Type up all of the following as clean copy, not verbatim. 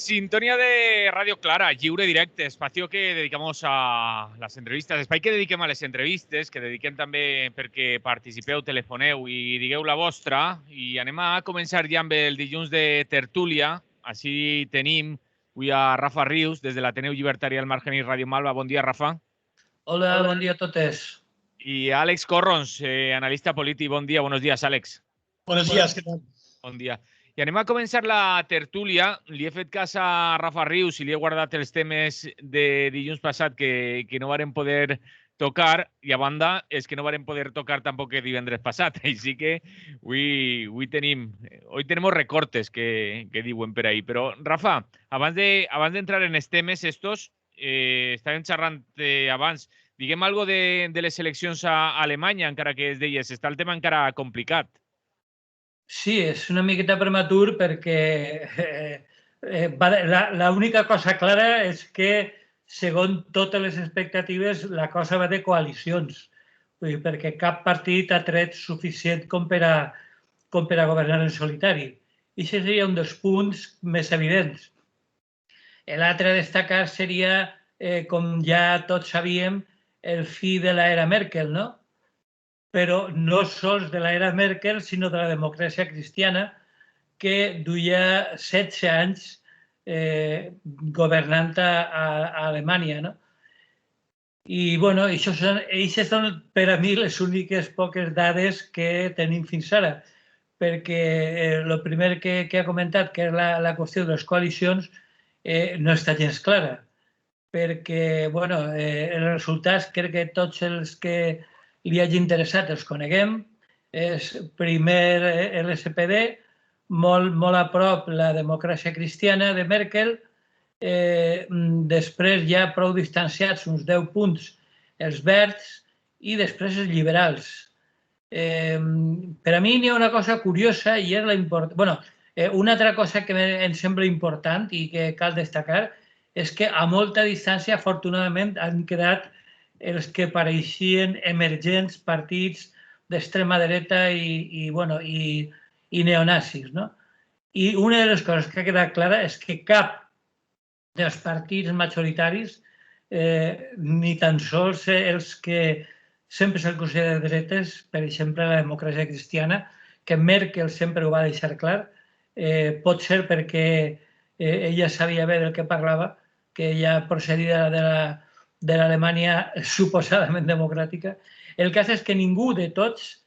Sintonía de Radio Clara, lliure directe, espacio que dedicamos a les entrevistes, espai que dediquem a les entrevistes, que dediquem també perquè participeu, telefoneu i digueu la vostra. I anem a començar ja amb el dilluns de tertúlia. Així tenim avui a Rafa Rius, des de l'Ateneu Llibertari del Margen i Ràdio Malva. Bon dia, Rafa. Hola, bon dia a totes. I Àlex Corrons, analista polític. Bon dia, buenos días, Àlex. Buenos días, ¿qué tal? Bon dia. I anem a començar la tertúlia. Li he fet cas a Rafa Rius i li he guardat els temes de dilluns passat que no varen poder tocar, i a banda és que no varen poder tocar tampoc el divendres passat. Així que avui tenim recortes que diuen per ahí. Però, Rafa, abans d'entrar en els temes estos, estàvem xerrant abans, diguem algo de les eleccions a Alemanya, encara que es deies, està el tema encara complicat. Sí, és una miqueta prematur perquè l'única cosa clara és que, segons totes les expectatives, la cosa va de coalicions, perquè cap partit ha tret suficient com per a governar en solitari. I això seria un dels punts més evidents. L'altre a destacar seria, com ja tots sabíem, el fi de l'era Merkel, no? Però no sols de l'era Merkel, sinó de la democràcia cristiana, que duia 16 anys governant a Alemanya. I aquestes són per a mi les úniques poques dades que tenim fins ara, perquè el primer que ha comentat, que és la qüestió de les coalicions, no està gens clara, perquè els resultats crec que tots els que li hagi interessat els coneguem. És primer l'SPD, molt a prop la democràcia cristiana de Merkel, després ja prou distanciats, uns 10 punts, els verds, i després els liberals. Per a mi n'hi ha una cosa curiosa i és la important. Una altra cosa que em sembla important i que cal destacar és que a molta distància, afortunadament, han quedat els que pareixien emergents partits d'extrema dreta i neonazis. I una de les coses que ha quedat clara és que cap dels partits majoritaris, ni tan sols els que sempre se'ls considera de dretes, per exemple, la democràcia cristiana, que Merkel sempre ho va deixar clar, pot ser perquè ella sabia bé del que parlava, que ella procedia de l'Alemanya suposadament democràtica. El cas és que ningú de tots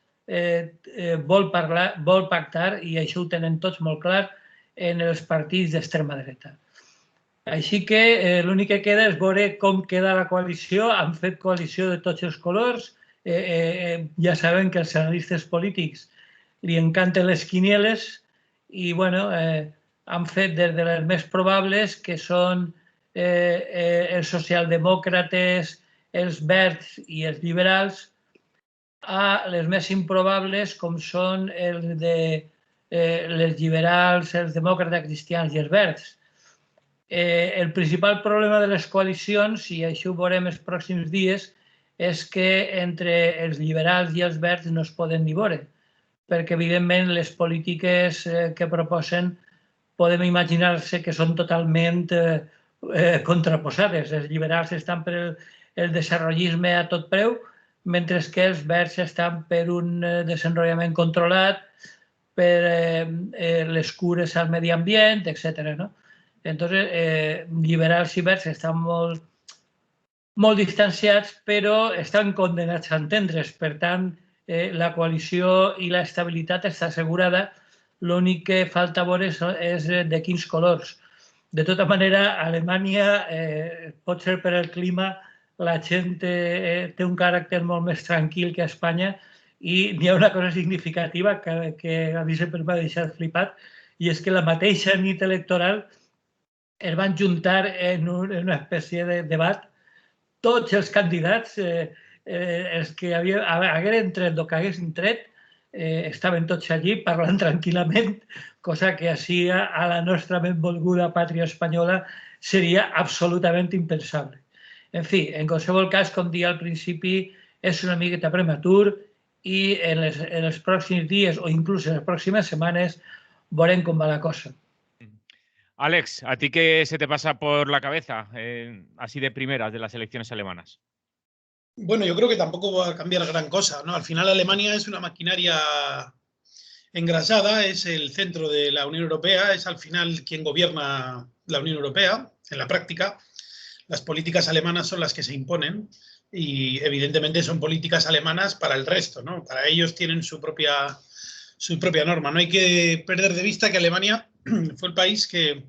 vol pactar, i això ho tenen tots molt clar, en els partits d'extrema dreta. Així que l'únic que queda és veure com queda la coalició. Han fet coalició de tots els colors. Ja sabem que als analistes polítics li encanten les quinieles i han fet des de les més probables, que són els socialdemòcrates, els verds i els liberals, a les més improbables, com són les liberals, els demòcrates cristians i els verds. El principal problema de les coalicions, i això ho veurem els pròxims dies, és que entre els liberals i els verds no es poden ni veure, perquè, evidentment, les polítiques que proposen podem imaginar-se que són totalment contraposades. Els liberals estan per el desenvolupisme a tot preu, mentre que els verds estan per un desenvolupament controlat, per les cures al medi ambient, etc. Entonces, liberals i verds estan molt distanciats, però estan condenats a entendre's. Per tant, la coalició i l'estabilitat està assegurada. L'únic que falta veure és de quins colors. De tota manera, a Alemanya, pot ser per el clima, la gent té un caràcter molt més tranquil que a Espanya, i n'hi ha una cosa significativa que a mi sempre m'ha deixat flipat, i és que la mateixa nit electoral es van juntar en una espècie de debat tots els candidats, els que hagueren tret o que haguessin tret, estaven tots allí parlant tranquil·lament, cosa que així a la nostra benvolguda pàtria espanyola seria absolutament impensable. En fi, en qualsevol cas, com deia al principi, és una miqueta prematur i en els pròxims dies o inclús en les pròximes setmanes veurem com va la cosa. Alex, ¿a ti qué se te pasa por la cabeza, así de primeras, de las elecciones alemanas? Bueno, yo creo que tampoco va a cambiar gran cosa, ¿no? Al final Alemania es una maquinaria engrasada, es el centro de la Unión Europea, es al final quien gobierna la Unión Europea en la práctica. Las políticas alemanas son las que se imponen y evidentemente son políticas alemanas para el resto, ¿no? Para ellos tienen su propia norma. No hay que perder de vista que Alemania fue el país que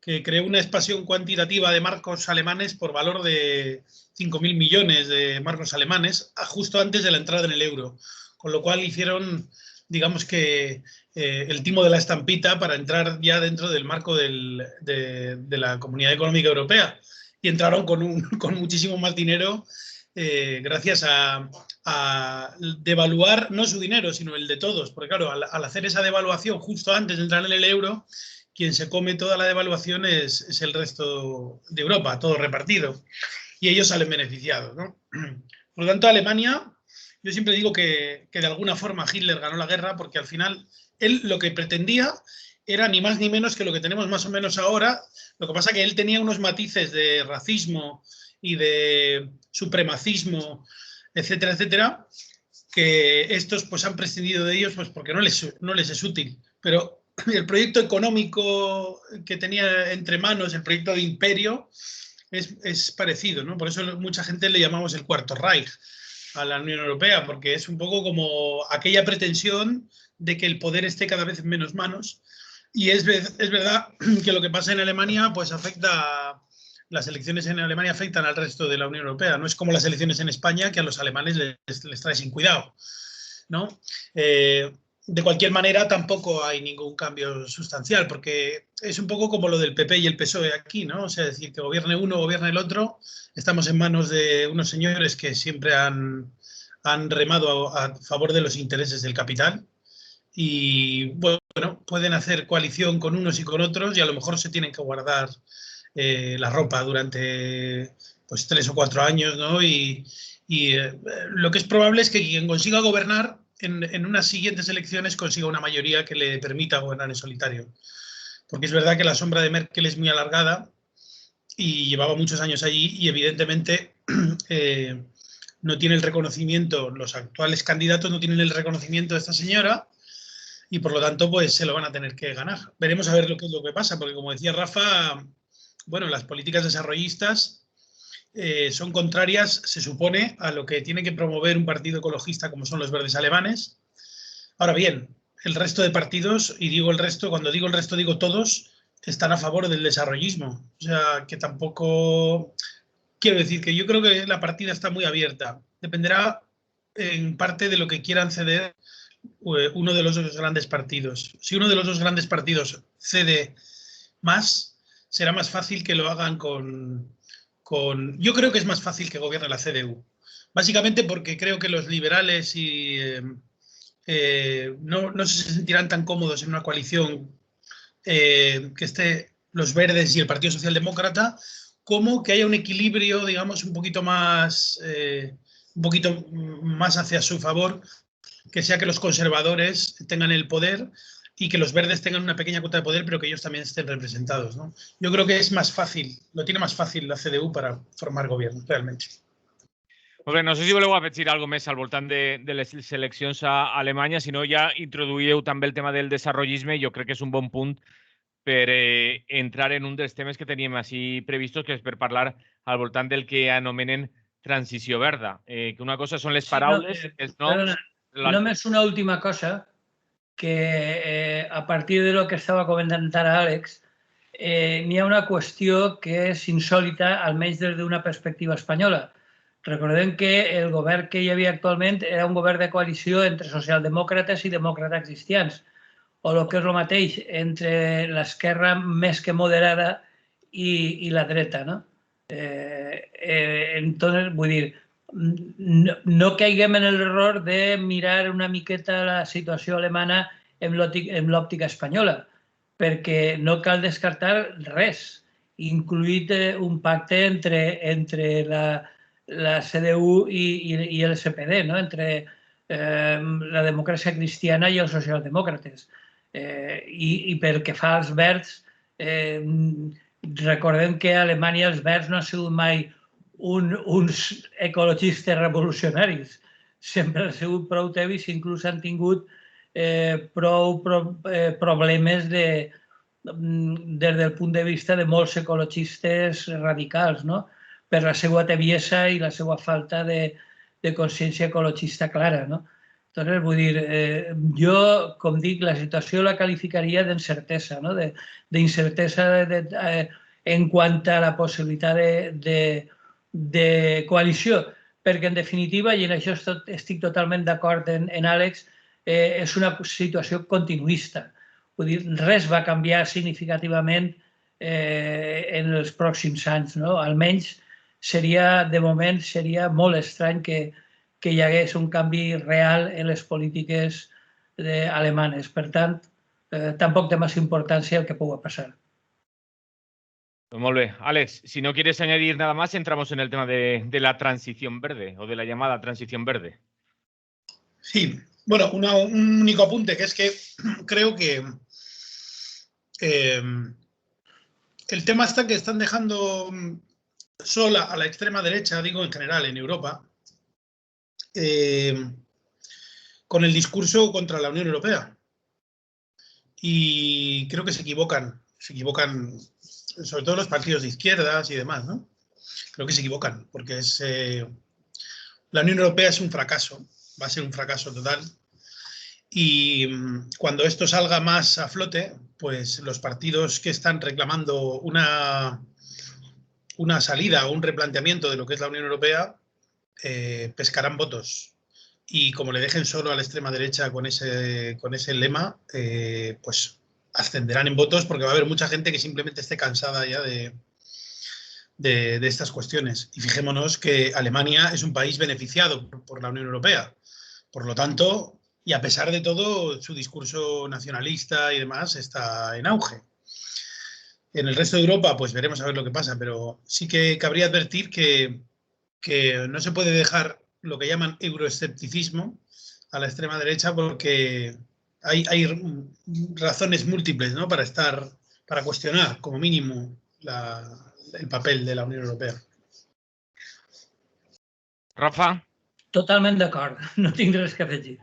creó una expansión cuantitativa de marcos alemanes por valor de 5.000 millones de marcos alemanes justo antes de la entrada en el euro, con lo cual hicieron, digamos que, el timo de la estampita para entrar ya dentro del marco de la Comunidad Económica Europea, y entraron con muchísimo más dinero gracias a devaluar no su dinero, sino el de todos, porque claro, al hacer esa devaluación justo antes de entrar en el euro, quien se come toda la devaluación es el resto de Europa, todo repartido, y ellos salen beneficiados, ¿no? Por lo tanto, Alemania, yo siempre digo que de alguna forma Hitler ganó la guerra, porque al final él lo que pretendía era ni más ni menos que lo que tenemos más o menos ahora. Lo que pasa es que él tenía unos matices de racismo y de supremacismo, etcétera, etcétera, que estos pues han prescindido de ellos pues porque no les es útil. Pero el proyecto económico que tenía entre manos, el proyecto de imperio, es parecido, ¿no? Por eso mucha gente le llamamos el Cuarto Reich a la Unión Europea, porque es un poco como aquella pretensión de que el poder esté cada vez en menos manos. Y es verdad que lo que pasa en Alemania pues afecta, las elecciones en Alemania afectan al resto de la Unión Europea. No es como las elecciones en España, que a los alemanes les trae sin cuidado, ¿no? De cualquier manera, tampoco hay ningún cambio sustancial, porque es un poco como lo del PP y el PSOE aquí, ¿no? O sea, decir, que gobierne uno, gobierne el otro. Estamos en manos de unos señores que siempre han remado a favor de los intereses del capital. Y bueno, pueden hacer coalición con unos y con otros, y a lo mejor se tienen que guardar la ropa durante pues 3 o 4 años, ¿no? Y lo que es probable es que quien consiga gobernar en unas siguientes elecciones consiga una mayoría que le permita gobernar en solitario. Porque es verdad que la sombra de Merkel es muy alargada y llevaba muchos años allí, y evidentemente no tiene el reconocimiento, los actuales candidatos no tienen el reconocimiento de esta señora, y por lo tanto pues se lo van a tener que ganar. Veremos a ver qué es lo que pasa, porque como decía Rafa, bueno, las políticas desarrollistas son contrarias, se supone, a lo que tiene que promover un partido ecologista como son los verdes alemanes. Ahora bien, el resto de partidos, y digo el resto, cuando digo el resto digo todos, están a favor del desarrollismo. O sea, que tampoco... Quiero decir que yo creo que la partida está muy abierta. Dependerá en parte de lo que quieran ceder uno de los dos grandes partidos. Si uno de los dos grandes partidos cede más, será más fácil que lo hagan yo creo que es más fácil que gobierne la CDU. Básicamente porque creo que los liberales no se sentirán tan cómodos en una coalición que esté los verdes y el Partido Socialdemócrata, como que haya un equilibrio, digamos, un poquito más hacia su favor, que sea que los conservadores tengan el poder y que los verdes tengan una pequeña cuota de poder, pero que ellos también estén representados, ¿no? Yo creo que es más fácil, lo tiene más fácil la CDU para formar gobierno, realmente. Molt bé, no sé si voleu afegir alguna més al voltant de les eleccions a Alemanya, si no ja introduïeu també el tema del desarrollisme. Jo crec que és un bon punt per entrar en un dels temes que teníem així previstos, que és per parlar al voltant del que anomenen transició verda. Que una cosa són les paraules, els noms... Només una última cosa, que a partir de lo que estava comentant ara Àlex, n'hi ha una qüestió que és insòlita, almenys des d'una perspectiva espanyola. Recordem que el govern que hi havia actualment era un govern de coalició entre socialdemòcrates i demòcrates cristians, o el que és el mateix, entre l'esquerra més que moderada i la dreta, no? Entonces, vull dir, no caiguem en l'error de mirar una miqueta la situació alemana en l'òptica espanyola, perquè no cal descartar res, incluït un pacte entre la CDU i el SPD, no? Entre la democràcia cristiana i els socialdemòcrates. I pel que fa als verds, recordem que a Alemanya els verds no han sigut mai uns ecologistes revolucionaris. Sempre han sigut prou tebis, inclús han tingut prou problemes des del punt de vista de molts ecologistes radicals, per la seva tebiesa i la seva falta de consciència ecologista clara. Entonces, vull dir, jo, com dic, la situació la qualificaria d'incertesa, d'incertesa en quant a la possibilitat de coalició, perquè, en definitiva, i en això estic totalment d'acord en Àlex, és una situació continuista. Vull dir, res va canviar significativament en els pròxims anys. Almenys, de moment, seria molt estrany que hi hagués un canvi real en les polítiques alemanes. Per tant, tampoc té massa importància el que pugui passar. Pues muy bien. Alex, si no quieres añadir nada más, entramos en el tema de la transición verde o de la llamada transición verde. Sí, bueno, un único apunte, que es que creo que el tema está que están dejando sola a la extrema derecha, digo en general en Europa, con el discurso contra la Unión Europea. Y creo que se equivocan sobre todo los partidos de izquierdas y demás, ¿no? Creo que se equivocan, porque la Unión Europea es un fracaso, va a ser un fracaso total. Y cuando esto salga más a flote, pues los partidos que están reclamando una salida o un replanteamiento de lo que es la Unión Europea pescarán votos. Y como le dejen solo a la extrema derecha con ese lema, pues ascenderán en votos, porque va a haber mucha gente que simplemente esté cansada ya de estas cuestiones. Y fijémonos que Alemania es un país beneficiado por la Unión Europea. Por lo tanto, y a pesar de todo, su discurso nacionalista y demás está en auge. En el resto de Europa, pues veremos a ver lo que pasa, pero sí que cabría advertir que no se puede dejar lo que llaman euroescepticismo a la extrema derecha, porque hay razones múltiples, ¿no?, para cuestionar, como mínimo, el papel de la Unión Europea. Rafa? Totalment d'acord, no tinc res que afegir.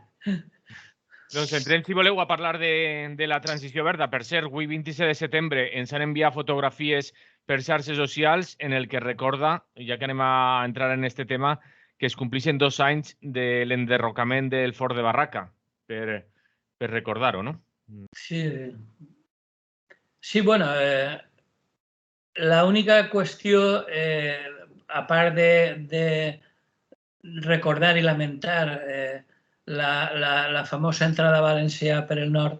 Doncs entrem, si voleu, a parlar de la transició verda. Per cert, avui, 26 de setembre, ens han enviat fotografies per xarxes socials en el que recorda, ja que anem a entrar en aquest tema, que es complixen 2 anys de l'enderrocament del Fort de Barraca, per recordar-ho, no? Sí, bueno, l'única qüestió, a part de recordar i lamentar la famosa entrada a València per el nord,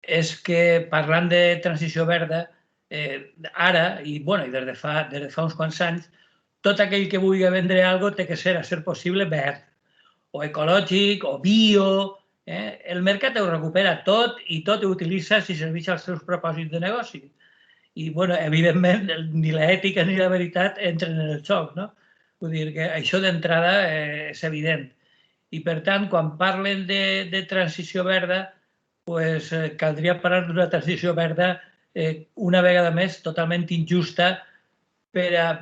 és que, parlant de transició verda, ara, i des de fa uns quants anys, tot aquell que vulgui vendre alguna cosa té que ser, a ser possible, verd, o ecològic, o bio. El mercat ho recupera tot i tot ho utilitza si serveix als seus propòsits de negoci. I, evidentment, ni l'ètica ni la veritat entren en el joc, no? Vull dir que això d'entrada és evident. I, per tant, quan parlen de transició verda, caldria parlar d'una transició verda una vegada més totalment injusta per a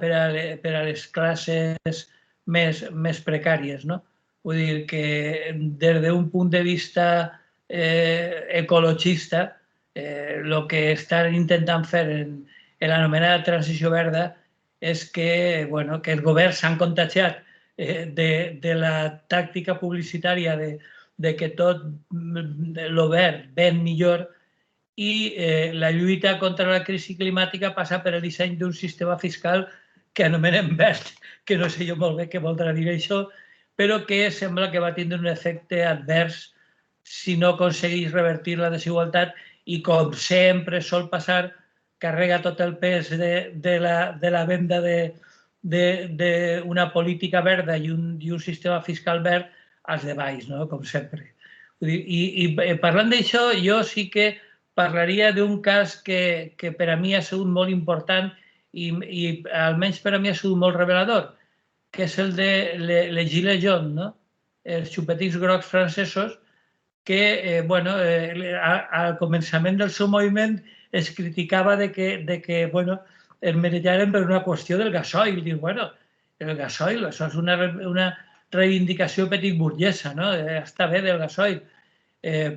les classes més precàries. Vull dir que des d'un punt de vista ecologista, el que estan intentant fer en l'anomenada transició verda és que els governs s'han contagiat de la tàctica publicitària de que tot el verd ven millor, i la lluita contra la crisi climàtica passa per el disseny d'un sistema fiscal que anomenem verd, que no sé jo molt bé què voldrà dir això, però que sembla que va tindre un efecte advers si no aconsegueix revertir la desigualtat i, com sempre sol passar, carrega tot el pes de la venda d'una política verda i un sistema fiscal verd als de baix, com sempre. I parlant d'això, jo sí que parlaria d'un cas que per a mi ha sigut molt important i almenys per a mi ha sigut molt revelador, que és el de les Gilets jaunes. els xupetins grocs francesos, que bueno, al començament del seu moviment es criticava de que bueno, es mereixaren per una qüestió del gasoil. Diu, bueno, el gasoil, això és una reivindicació petit burguesa, no? Està bé del gasoil,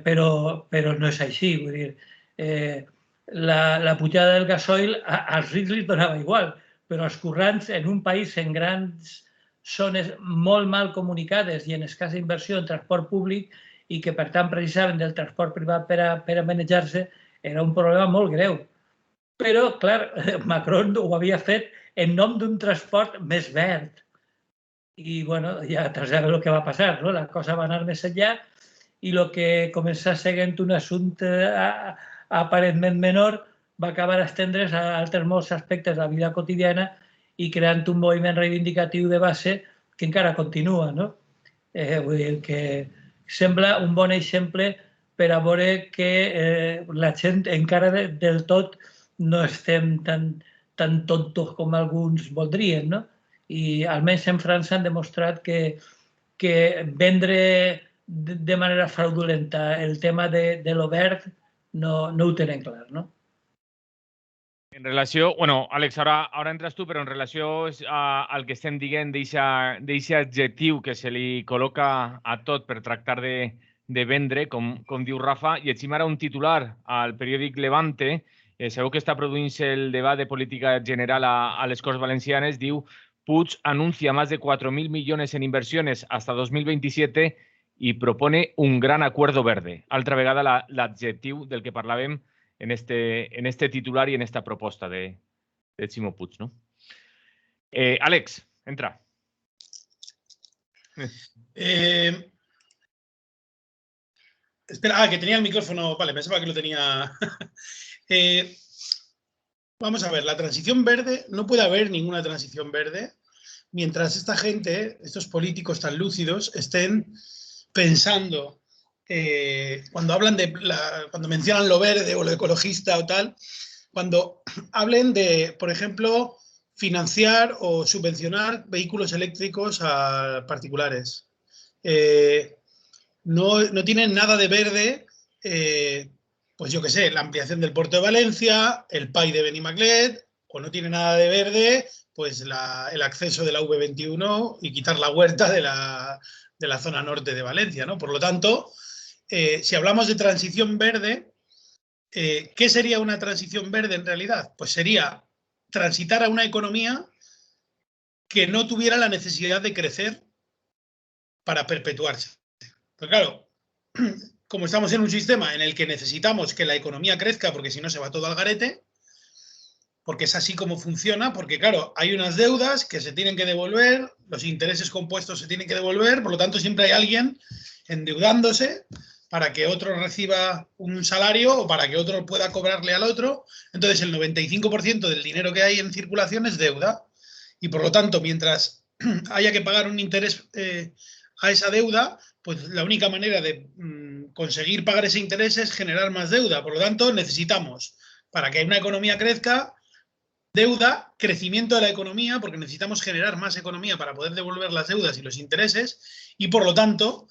però no és així. Vull dir, la pujada del gasoil als rics li donava igual, però als currants, en un país en grans zones molt mal comunicades i en escassa inversió en transport públic i que, per tant, precisaven del transport privat per a manejar-se, era un problema molt greu. Però, clar, Macron ho havia fet en nom d'un transport més verd. I, bueno, ja sabeu el que va passar, no? La cosa va anar més enllà i el que començà sent un assumpte aparentment menor va acabar estendre's a altres molts aspectes de la vida quotidiana i creant un moviment reivindicatiu de base que encara continua, no? Vull dir que sembla un bon exemple per a veure que la gent encara del tot no estem tan tontos com alguns voldrien, no? I almenys en França han demostrat que vendre de manera fraudulenta el tema de lo verd no ho tenen clar, no? En relació, bueno, Àlex, ara entres tu, però en relació al que estem dient d'aquest adjectiu que se li col·loca a tot per tractar de vendre, com diu Rafa, llegim ara un titular al periòdic Levante, sabeu que està produint-se el debat de política general a les Corts Valencianes, diu Puig anuncia más de 4.000 millones en inversiones hasta 2027 y propone un gran acuerdo verde. Altra vegada l'adjectiu del que parlàvem en este titular y en esta proposta de Ximo Puig, ¿no? Àlex, entra. Espera, que tenía el micrófono. Vale, pensaba que lo tenía. Vamos a ver, la transición verde, no puede haber ninguna transición verde mientras esta gente, estos políticos tan lúcidos, estén pensando, cuando hablan cuando mencionan lo verde o lo ecologista o tal, cuando hablen de, por ejemplo, financiar o subvencionar vehículos eléctricos a particulares. No tienen nada de verde, pues yo qué sé, la ampliación del puerto de Valencia, el PAI de Benimaclet, o no tiene nada de verde, pues el acceso de la V21 y quitar la huerta de la zona norte de Valencia, ¿no? Por lo tanto, si hablamos de transición verde, ¿qué sería una transición verde en realidad? Pues sería transitar a una economía que no tuviera la necesidad de crecer para perpetuarse. Pero claro, como estamos en un sistema en el que necesitamos que la economía crezca, porque si no se va todo al garete, porque es así como funciona, porque claro, hay unas deudas que se tienen que devolver, los intereses compuestos se tienen que devolver, por lo tanto siempre hay alguien endeudándose para que otro reciba un salario o para que otro pueda cobrarle al otro. Entonces el 95% del dinero que hay en circulación es deuda y por lo tanto mientras haya que pagar un interés a esa deuda, pues la única manera de conseguir pagar ese interés es generar más deuda. Por lo tanto, necesitamos, para que una economía crezca, deuda, crecimiento de la economía, porque necesitamos generar más economía para poder devolver las deudas y los intereses, y por lo tanto,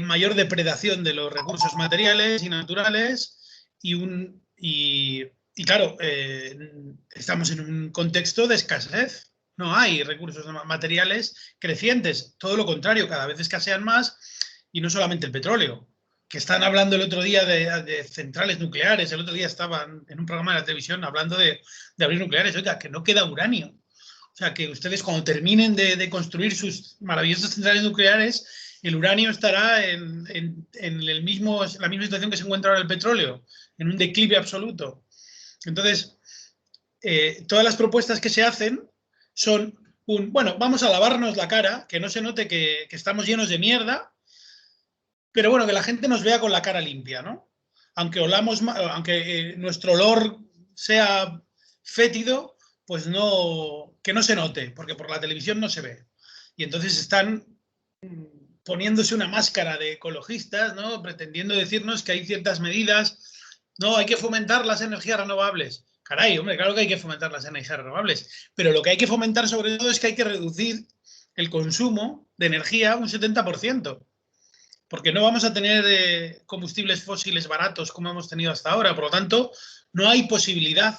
mayor depredación de los recursos materiales y naturales, y claro, estamos en un contexto de escasez. No hay recursos materiales crecientes, todo lo contrario, cada vez escasean más, y no solamente el petróleo, que están hablando el otro día de centrales nucleares, el otro día estaban en un programa de la televisión hablando de abrir nucleares, oiga, que no queda uranio. O sea, que ustedes cuando terminen de construir sus maravillosas centrales nucleares, el uranio estará en la misma situación que se encuentra ahora el petróleo, en un declive absoluto. Entonces, todas las propuestas que se hacen son bueno, vamos a lavarnos la cara, que no se note que estamos llenos de mierda, pero bueno, que la gente nos vea con la cara limpia, ¿no? Aunque nuestro olor sea fétido, pues que no se note, porque por la televisión no se ve. Y entonces están poniéndose una máscara de ecologistas, ¿no? Pretendiendo decirnos que hay ciertas medidas, no, hay que fomentar las energías renovables. Caray, hombre, claro que hay que fomentar las energías renovables, pero lo que hay que fomentar sobre todo es que hay que reducir el consumo de energía un 70%. porque no vamos a tener combustibles fósiles baratos como hemos tenido hasta ahora. Por lo tanto, no hay posibilidad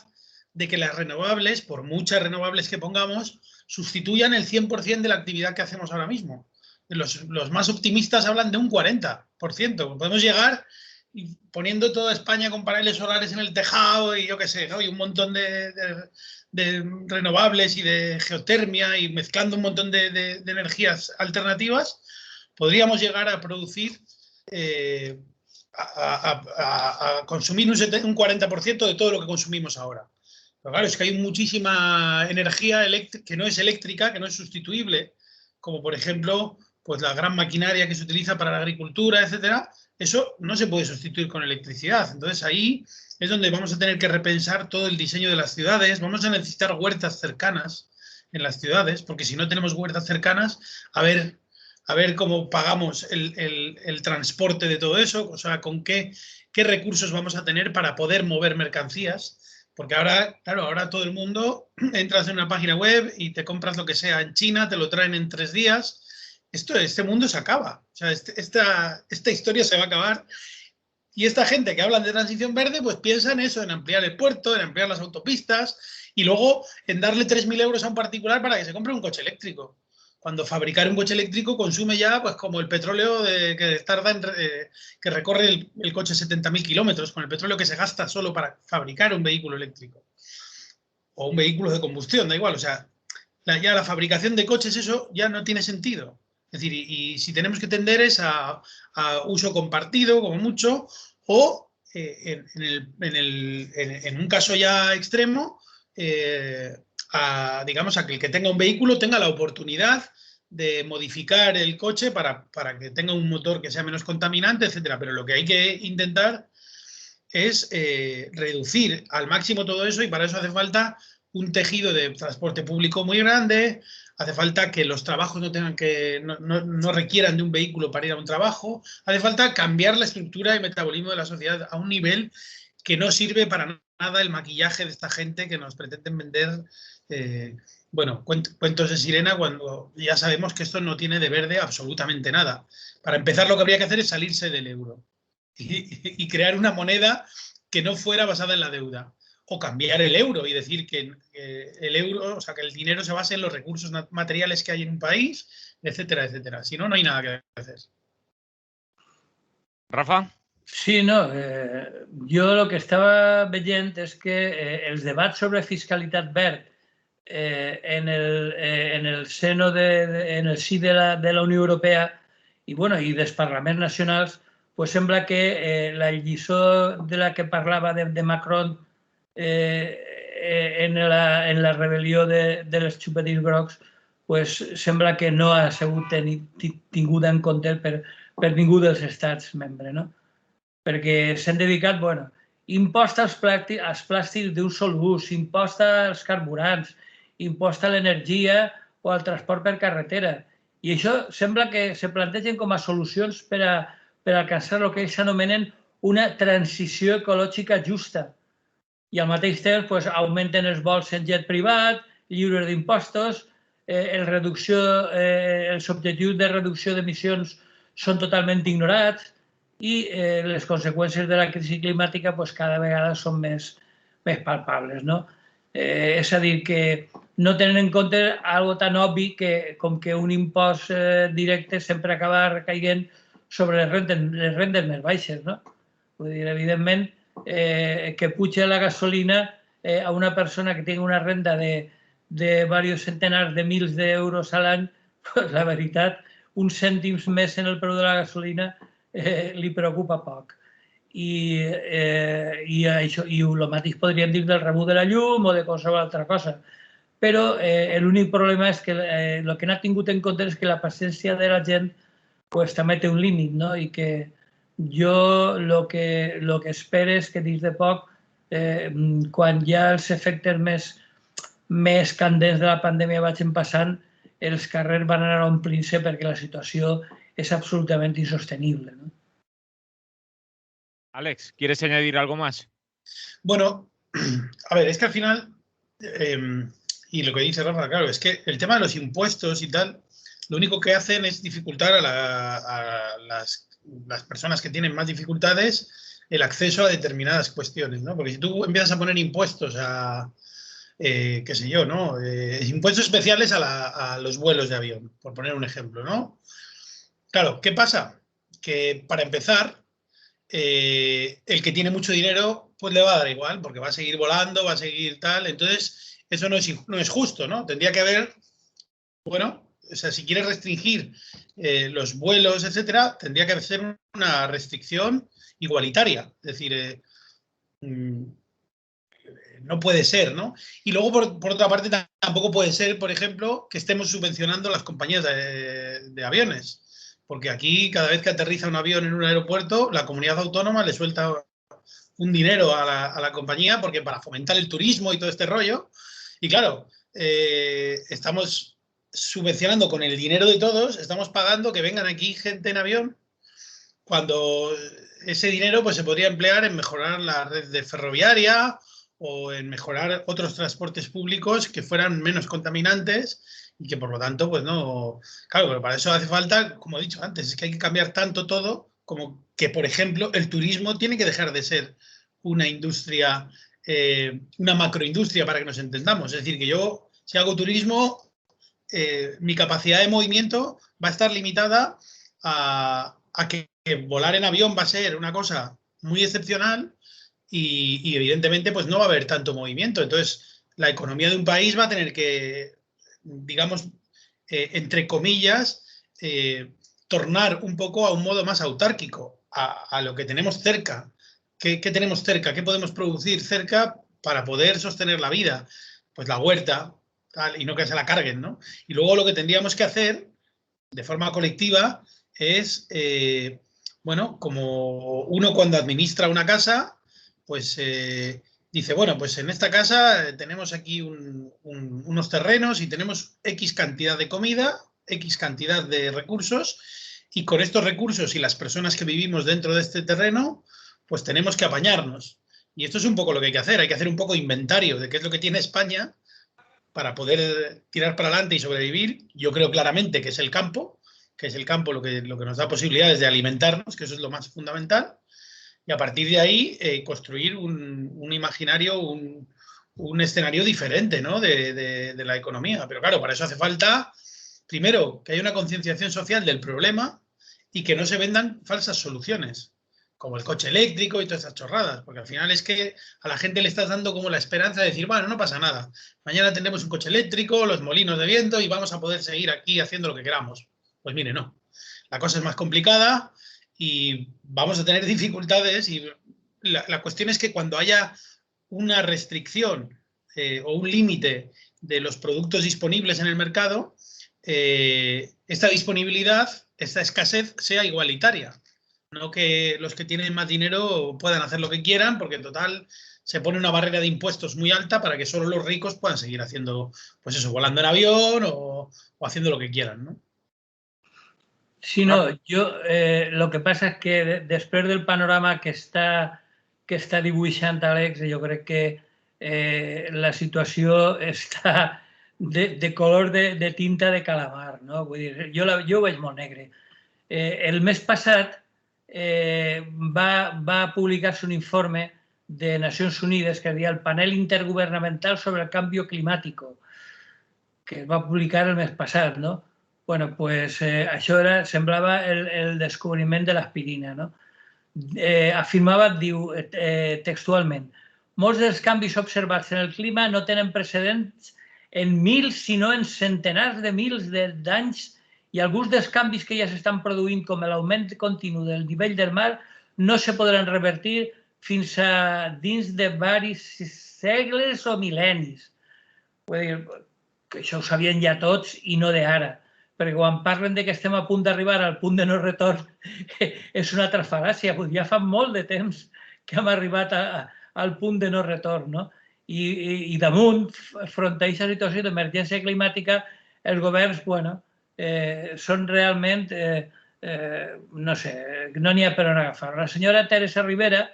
de que las renovables, por muchas renovables que pongamos, sustituyan el 100% de la actividad que hacemos ahora mismo. Los más optimistas hablan de un 40%. Podemos llegar poniendo toda España con paneles solares en el tejado y yo qué sé, ¿no? Y un montón de renovables y de geotermia y mezclando un montón de energías alternativas, podríamos llegar a producir, a consumir un 40% de todo lo que consumimos ahora. Pero claro, es que hay muchísima energía que no es eléctrica, que no es sustituible, como por ejemplo pues la gran maquinaria que se utiliza para la agricultura, etcétera. Eso no se puede sustituir con electricidad. Entonces ahí es donde vamos a tener que repensar todo el diseño de las ciudades. Vamos a necesitar huertas cercanas en las ciudades, porque si no tenemos huertas cercanas, a ver cómo pagamos el transporte de todo eso, o sea, con qué recursos vamos a tener para poder mover mercancías. Porque ahora, claro, ahora todo el mundo entras en una página web y te compras lo que sea en China, te lo traen en 3 días. Este mundo se acaba. O sea, esta historia se va a acabar. Y esta gente que hablan de transición verde, pues piensa en eso, en ampliar el puerto, en ampliar las autopistas y luego en darle 3.000 euros a un particular para que se compre un coche eléctrico. Cuando fabricar un coche eléctrico consume ya, pues como el petróleo que tarda que recorre el coche 70.000 kilómetros, con el petróleo que se gasta solo para fabricar un vehículo eléctrico. O un vehículo de combustión, da igual. O sea, ya la fabricación de coches, eso ya no tiene sentido. Es decir, y si tenemos que tender es a uso compartido, como mucho, o en un caso ya extremo, digamos, a que el que tenga un vehículo tenga la oportunidad de modificar el coche para que tenga un motor que sea menos contaminante, etcétera. Pero lo que hay que intentar es reducir al máximo todo eso, y para eso hace falta un tejido de transporte público muy grande, hace falta que los trabajos no requieran de un vehículo para ir a un trabajo, hace falta cambiar la estructura y metabolismo de la sociedad a un nivel que no sirve para nada el maquillaje de esta gente que nos pretenden vender cuentos de sirena, cuando ya sabemos que esto no tiene de verde absolutamente nada. Para empezar, lo que habría que hacer es salirse del euro y crear una moneda que no fuera basada en la deuda. O cambiar el euro y decir que el euro, o sea, que el dinero se base en los recursos materiales que hay en un país, etcétera, etcétera. Si no, no hay nada que hacer. Rafa? Sí, no. Jo el que estava veient és que els debats sobre fiscalitat verd en el seno en el si de la Unió Europea i dels parlaments nacionals, pues sembla que la lliçó de la que parlava de Macron en la rebel·lió de les xupadís grocs, pues sembla que no ha sigut tinguda en compte per ningú dels estats membres, no? Perquè s'han dedicat, impost als plàstics d'un sol ús, impost als carburants, impost a l'energia o al transport per carretera. I això sembla que se plantegen com a solucions per alcançar el que ells anomenen una transició ecològica justa. I al mateix temps augmenten els vols en jet privat, lliures d'impostos, els objectius de reducció d'emissions són totalment ignorats i les conseqüències de la crisi climàtica cada vegada són més palpables. És a dir, que no tenen en compte algo tan obvi com que un impost directe sempre acaba recaient sobre les rendes més baixes. Vull dir, evidentment, que puja la gasolina a una persona que tingui una renda de diversos centenars de mils d'euros a l'any, la veritat, uns cèntims més en el preu de la gasolina li preocupa poc. I el mateix podríem dir del rebut de la llum o de qualsevol altra cosa. Però l'únic problema és que el que no ha tingut en compte és que la paciència de la gent també té un límit, i que jo el que espero és que dins de poc, quan ja els efectes més candents de la pandèmia vagin passant, els carrers van anar omplint-se perquè la situació es absolutamente insostenible, ¿no? Alex, ¿quieres añadir algo más? Bueno, a ver, es que al final, y lo que dice Rafa, claro, es que el tema de los impuestos y tal, lo único que hacen es dificultar a las personas que tienen más dificultades el acceso a determinadas cuestiones, ¿no? Porque si tú empiezas a poner impuestos a, qué sé yo, ¿no? Impuestos especiales a los vuelos de avión, por poner un ejemplo, ¿no? Claro, ¿qué pasa? Que para empezar, el que tiene mucho dinero, pues le va a dar igual, porque va a seguir volando, va a seguir tal. Entonces, eso no es justo, ¿no? Tendría que haber, bueno, o sea, si quieres restringir los vuelos, etcétera, tendría que hacer una restricción igualitaria. Es decir, no puede ser, ¿no? Y luego, por otra parte, tampoco puede ser, por ejemplo, que estemos subvencionando las compañías de aviones. Porque aquí, cada vez que aterriza un avión en un aeropuerto, la comunidad autónoma le suelta un dinero a la compañía porque para fomentar el turismo y todo este rollo. Y claro, estamos subvencionando con el dinero de todos, estamos pagando que vengan aquí gente en avión, cuando ese dinero pues, se podría emplear en mejorar la red de ferroviaria o en mejorar otros transportes públicos que fueran menos contaminantes y que por lo tanto, pues no... Claro, pero para eso hace falta, como he dicho antes, es que hay que cambiar tanto todo como que, por ejemplo, el turismo tiene que dejar de ser una industria, una macroindustria para que nos entendamos. Es decir, que yo, si hago turismo, mi capacidad de movimiento va a estar limitada a que volar en avión va a ser una cosa muy excepcional y evidentemente pues no va a haber tanto movimiento. Entonces, la economía de un país va a tener que, digamos, entre comillas, tornar un poco a un modo más autárquico, a lo que tenemos cerca. ¿Qué tenemos cerca? ¿Qué podemos producir cerca para poder sostener la vida? Pues la huerta, tal, y no que se la carguen, ¿no? Y luego lo que tendríamos que hacer de forma colectiva es, bueno, como uno cuando administra una casa, pues dice, bueno, pues en esta casa tenemos aquí unos terrenos y tenemos X cantidad de comida, X cantidad de recursos, y con estos recursos y las personas que vivimos dentro de este terreno, pues tenemos que apañarnos. Y esto es un poco lo que hay que hacer un poco de inventario de qué es lo que tiene España para poder tirar para adelante y sobrevivir. Yo creo claramente que es el campo lo que nos da posibilidades de alimentarnos, que eso es lo más fundamental, y a partir de ahí construir un imaginario, un escenario diferente, ¿no? de la economía. Pero claro, para eso hace falta, primero, que haya una concienciación social del problema y que no se vendan falsas soluciones, como el coche eléctrico y todas esas chorradas, porque al final es que a la gente le estás dando como la esperanza de decir, bueno, no pasa nada, mañana tendremos un coche eléctrico, los molinos de viento y vamos a poder seguir aquí haciendo lo que queramos. Pues mire, no. La cosa es más complicada y vamos a tener dificultades y la cuestión es que cuando haya una restricción o un límite de los productos disponibles en el mercado, esta disponibilidad, esta escasez sea igualitaria. No que los que tienen más dinero puedan hacer lo que quieran, porque en total se pone una barrera de impuestos muy alta para que solo los ricos puedan seguir haciendo, pues eso, volando en avión o haciendo lo que quieran, ¿no? Sí, no, jo, el que passa és que després del panorama que està dibuixant Àlex, jo crec que la situació està de color de tinta de calamar, no? Vull dir, jo ho veig molt negre. El mes passat va publicar-se un informe de Nacions Unides que es deia el Panel Intergovernamental sobre el Canvi Climàtic, que es va publicar el mes passat, no? Bueno, pues això semblava el descobriment de l'aspirina, no? Afirmava, diu textualment, molts dels canvis observats en el clima no tenen precedents en mils, sinó en centenars de mils d'anys i alguns dels canvis que ja s'estan produint, com l'augment continu del nivell del mar, no se podran revertir fins a dins de diversos segles o mil·lennis. Vull dir que això ho sabien ja tots i no d'ara, perquè quan parlen que estem a punt d'arribar al punt de no retorn és una altra fal·làcia, ja fa molt de temps que hem arribat al punt de no retorn, no? I damunt, front a aquesta situació d'emergència climàtica, els governs, bueno, són realment, no sé, no n'hi ha per on agafar. La senyora Teresa Rivera,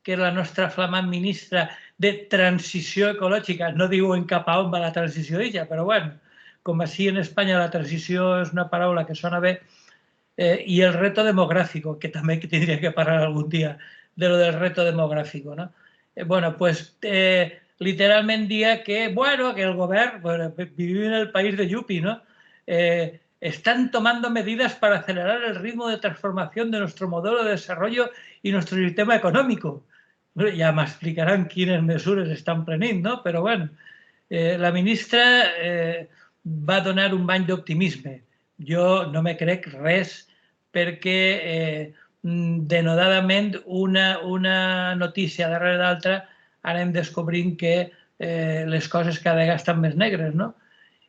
que és la nostra flamant ministra de transició ecològica, no diuen cap a on va la transició d'ella, però bueno, com així en Espanya la transició és una paraula que sona bé, y el reto demográfico, que también tendría que parar algún día de lo del reto demográfico, ¿no? Bueno, pues literalment dia que, bueno, que el govern, bueno, vivim en el país de Yupi, ¿no? Están tomando medidas para acelerar el ritmo de transformación de nuestro modelo de desarrollo y nuestro sistema económico. Ja m'explicaran quines mesures estan prenent, no? Però, bueno, la ministra va donar un bany d'optimisme. Jo no me crec res perquè denodadament una notícia darrere l'altra anem descobrint que les coses cada vegada estan més negres, no?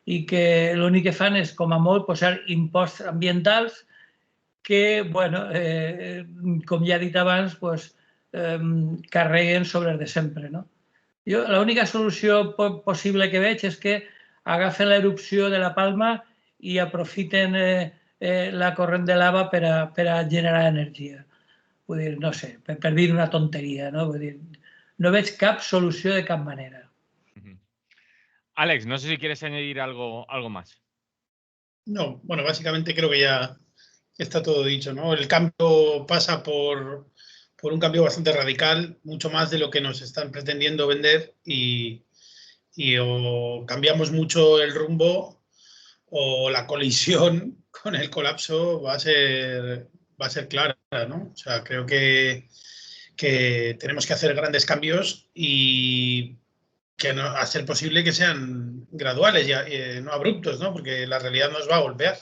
I que l'únic que fan és, com a molt, posar imposts ambientals que, bueno, com ja he dit abans, carreguen sobre els de sempre, no? Jo l'única solució possible que veig és que agafen l'erupció de la Palma i aprofiten la corrent de lava per a generar energia. Vull dir, no sé, per dir una tonteria, no? Vull dir, no veig cap solució de cap manera. Alex, no sé si quieres añadir algo más. No, bueno, básicamente creo que ya está todo dicho, ¿no? El cambio pasa por un cambio bastante radical, mucho más de lo que nos están pretendiendo vender y o cambiamos mucho el rumbo o la colisión con el colapso va a ser clara, ¿no? O sea, creo que tenemos que hacer grandes cambios y que no, a ser posible que sean graduales, no abruptos, ¿no? Porque la realidad nos va a golpear.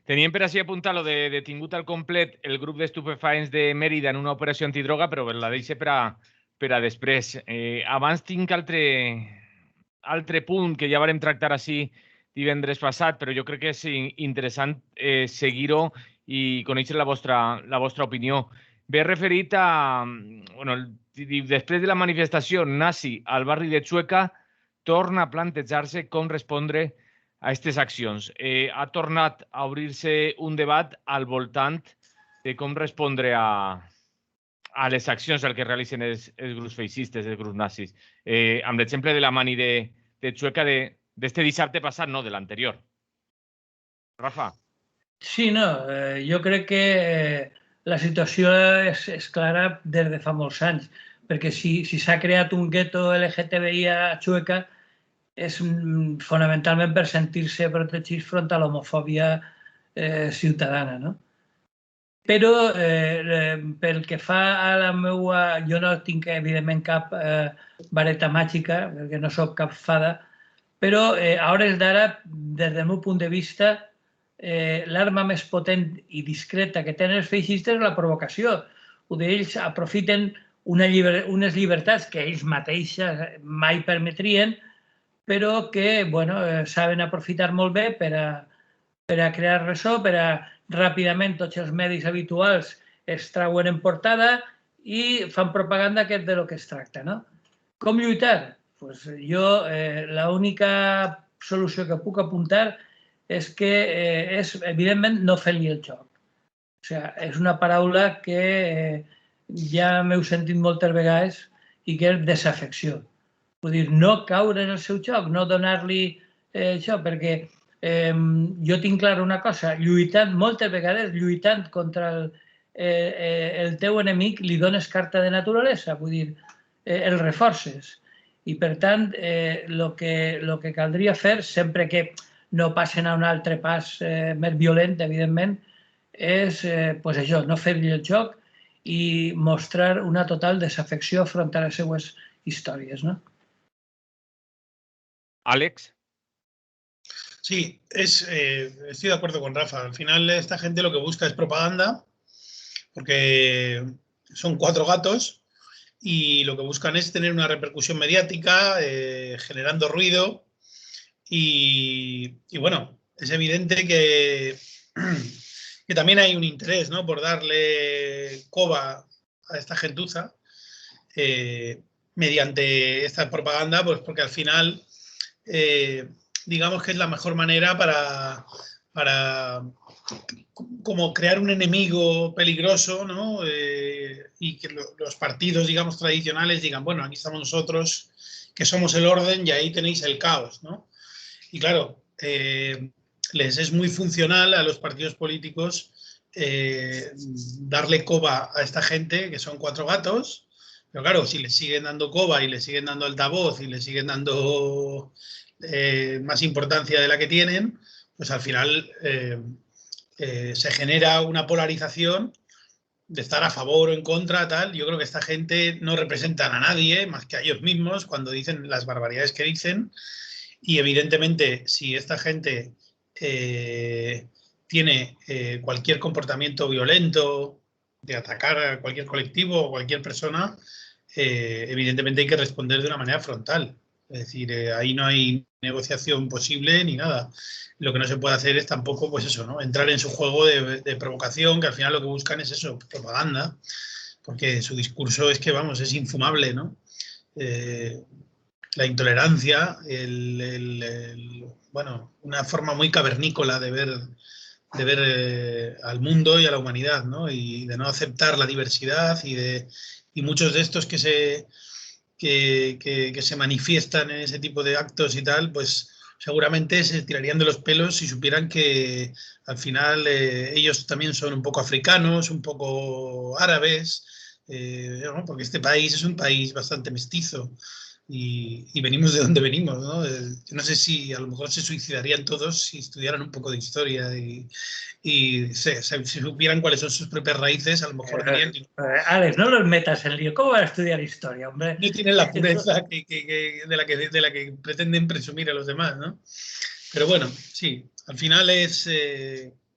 Tenien per així apuntar lo de detingut al complet el grup d'estupefaents de Mèrida en una operació antidroga, però la deixo per a després. Abans tinc altre punt que ja vam tractar així divendres passat, però jo crec que és interessant seguir-ho i conèixer la vostra opinió. Ve referit a... Bueno, després de la manifestació nazi al barri de Chueca, torna a plantejar-se com respondre a aquestes accions. Ha tornat a obrir-se un debat al voltant de com respondre a les accions que realitzen els grups feixistes, els grups nazis. Amb l'exemple de la mani de Chueca d'este dissabte passat, no, de l'anterior. Rafa. Sí, no, jo crec que la situació és clara des de fa molts anys, perquè si s'ha creat un gueto LGTBI a Chueca és fonamentalment per sentir-se protegits front a l'homofòbia ciutadana, no? Però pel que fa a la meva... Jo no tinc, evidentment, cap vareta màgica, perquè no soc cap fada, però a hores d'ara, des del meu punt de vista, l'arma més potent i discreta que tenen els feixistes és la provocació. Ells aprofiten unes llibertats que ells mateixos mai permetrien, però que saben aprofitar molt bé per a crear ressò, per a ràpidament tots els medis habituals es trauen en portada i fan propaganda, que és de lo que es tracta, no? Com lluitar? Jo l'única solució que puc apuntar és que és, evidentment, no fer-li el joc. O sigui, és una paraula que ja m'heu sentit moltes vegades i que és desafecció. Vull dir, no caure en el seu joc, no donar-li això, perquè jo tinc clar una cosa, moltes vegades lluitant contra el teu enemic li dones carta de naturalesa, vull dir, el reforces. I, per tant, el que caldria fer, sempre que no passen a un altre pas més violent, evidentment, és això, no fer-li el joc i mostrar una total desafecció front a les seues històries, no? Alex. Sí, estoy de acuerdo con Rafa. Al final esta gente lo que busca es propaganda, porque son 4 gatos y lo que buscan es tener una repercusión mediática, generando ruido y bueno, es evidente que también hay un interés, ¿no?, por darle coba a esta gentuza mediante esta propaganda, pues porque al final... digamos que es la mejor manera para como crear un enemigo peligroso, ¿no? Y que los partidos, digamos, tradicionales digan, bueno, aquí estamos nosotros, que somos el orden y ahí tenéis el caos, ¿no? Y claro, les es muy funcional a los partidos políticos darle coba a esta gente, que son 4 gatos, pero claro, si les siguen dando coba y les siguen dando altavoz y les siguen dando más importancia de la que tienen, pues al final se genera una polarización de estar a favor o en contra, tal. Yo creo que esta gente no representan a nadie más que a ellos mismos cuando dicen las barbaridades que dicen, y evidentemente si esta gente tiene cualquier comportamiento violento de atacar a cualquier colectivo o cualquier persona, evidentemente hay que responder de una manera frontal. Es decir, ahí no hay negociación posible ni nada. Lo que no se puede hacer es tampoco, pues eso, ¿no? Entrar en su juego de provocación, que al final lo que buscan es eso, propaganda, porque su discurso es que, vamos, es infumable, ¿no? La intolerancia, bueno, una forma muy cavernícola de ver al mundo y a la humanidad, ¿no? Y de no aceptar la diversidad y muchos de estos que se manifiestan en ese tipo de actos y tal, pues seguramente se tirarían de los pelos si supieran que al final ellos también son un poco africanos, un poco árabes, ¿no? Porque este país es un país bastante mestizo y venimos de donde venimos, ¿no? Yo no sé si a lo mejor se suicidarían todos si estudiaran un poco de historia y se supieran cuáles son sus propias raíces, a lo mejor dirían que Alex, no los metas en lío. ¿Cómo vas a estudiar historia, hombre? no tienen la pureza de la que pretenden presumir a los demás, ¿no? Pero bueno, sí, al final es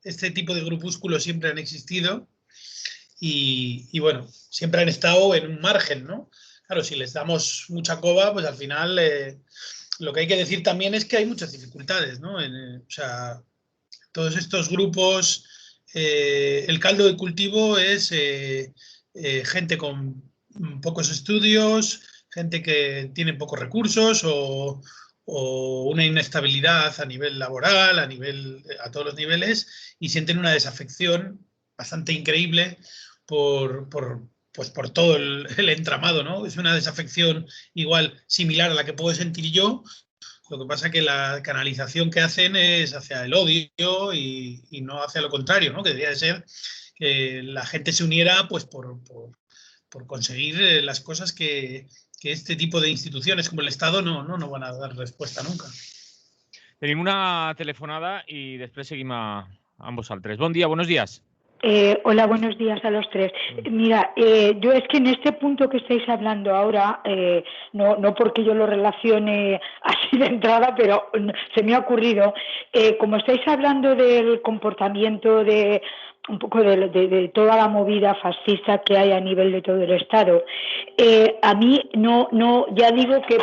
este tipo de grupúsculos siempre han existido y bueno, siempre han estado en un margen, ¿no? Claro, si les damos mucha coba, pues al final lo que hay que decir también es que hay muchas dificultades, ¿no? O sea, todos estos grupos, el caldo de cultivo es gente con pocos estudios, gente que tiene pocos recursos o una inestabilidad a nivel laboral, a todos los niveles, y sienten una desafección bastante increíble pues por todo el entramado, ¿no? Es una desafección igual similar a la que puedo sentir yo. Lo que pasa es que la canalización que hacen es hacia el odio y no hacia lo contrario, ¿no? Que debería de ser que la gente se uniera pues por conseguir las cosas que este tipo de instituciones como el Estado no van a dar respuesta nunca. Tenim una telefonada y després seguim amb vosaltres. Bon dia, buenos días. Hola, buenos días a los tres. Mira, yo es que en este punto que estáis hablando ahora, no porque yo lo relacione así de entrada, pero se me ha ocurrido, como estáis hablando del comportamiento de un poco de toda la movida fascista que hay a nivel de todo el Estado, a mí ya digo que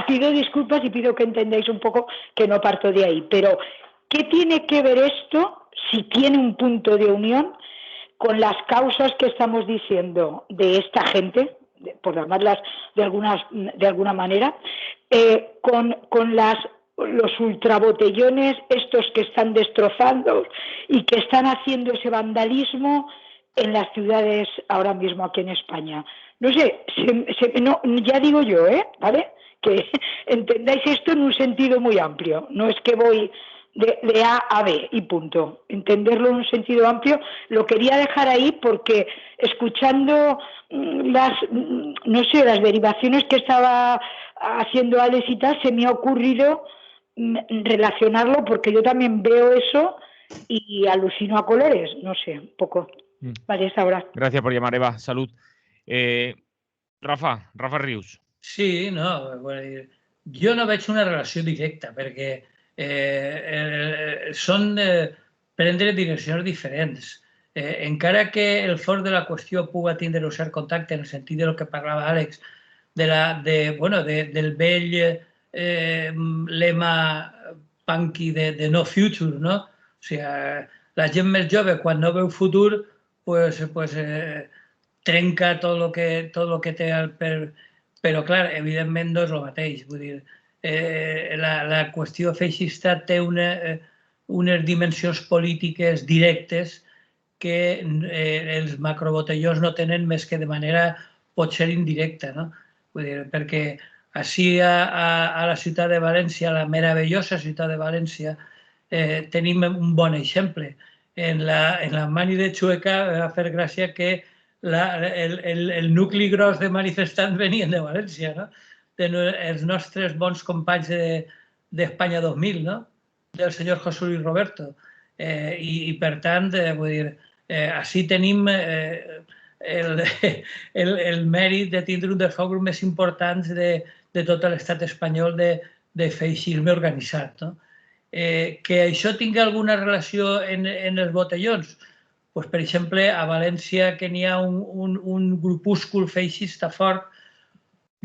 pido disculpas y pido que entendáis un poco que no parto de ahí, pero ¿qué tiene que ver esto, si tiene un punto de unión, con las causas que estamos diciendo de esta gente, por llamarlas de alguna manera, con los ultrabotellones estos que están destrozando y que están haciendo ese vandalismo en las ciudades ahora mismo aquí en España? No sé, ya digo yo, ¿vale? Que entendáis esto en un sentido muy amplio. No es que voy de A a B y punto. Entenderlo en un sentido amplio. Lo quería dejar ahí porque escuchando las derivaciones que estaba haciendo Alex y tal, se me ha ocurrido relacionarlo porque yo también veo eso y alucino a colores. No sé, un poco. Vale, hasta ahora. Gràcies per llamar, Eva. Salut. Rafa Rius. Sí, no, jo no veig una relació directa perquè són prendre direccions diferents. Encara que el fons de la qüestió pugui tindre un cert contacte en el sentit del que parlava Àlex, del vell lema punky de no future, no? O sigui, la gent més jove, quan no veu futur, pues trenca tot el que té però, clar, evidentment no és el mateix. Vull dir, la qüestió feixista té unes dimensions polítiques directes que els macrobotellons no tenen més que de manera potser indirecta, no? Vull dir, perquè així a la ciutat de València, la meravellosa ciutat de València, tenim un bon exemple. En la mani de Chueca va fer gràcia que el nucli gros de manifestants venien de València, no? Els nostres bons companys d'Espanya 2000, no? Del senyor José Luis Roberto. I per tant, vull dir, així tenim el mèrit de tindre un dels focus més importants de tot l'estat espanyol de feixisme organitzat. No? Que això tingui alguna relació en els botellons? Pues, per exemple, a València, que n'hi ha un grupúscul feixista fort,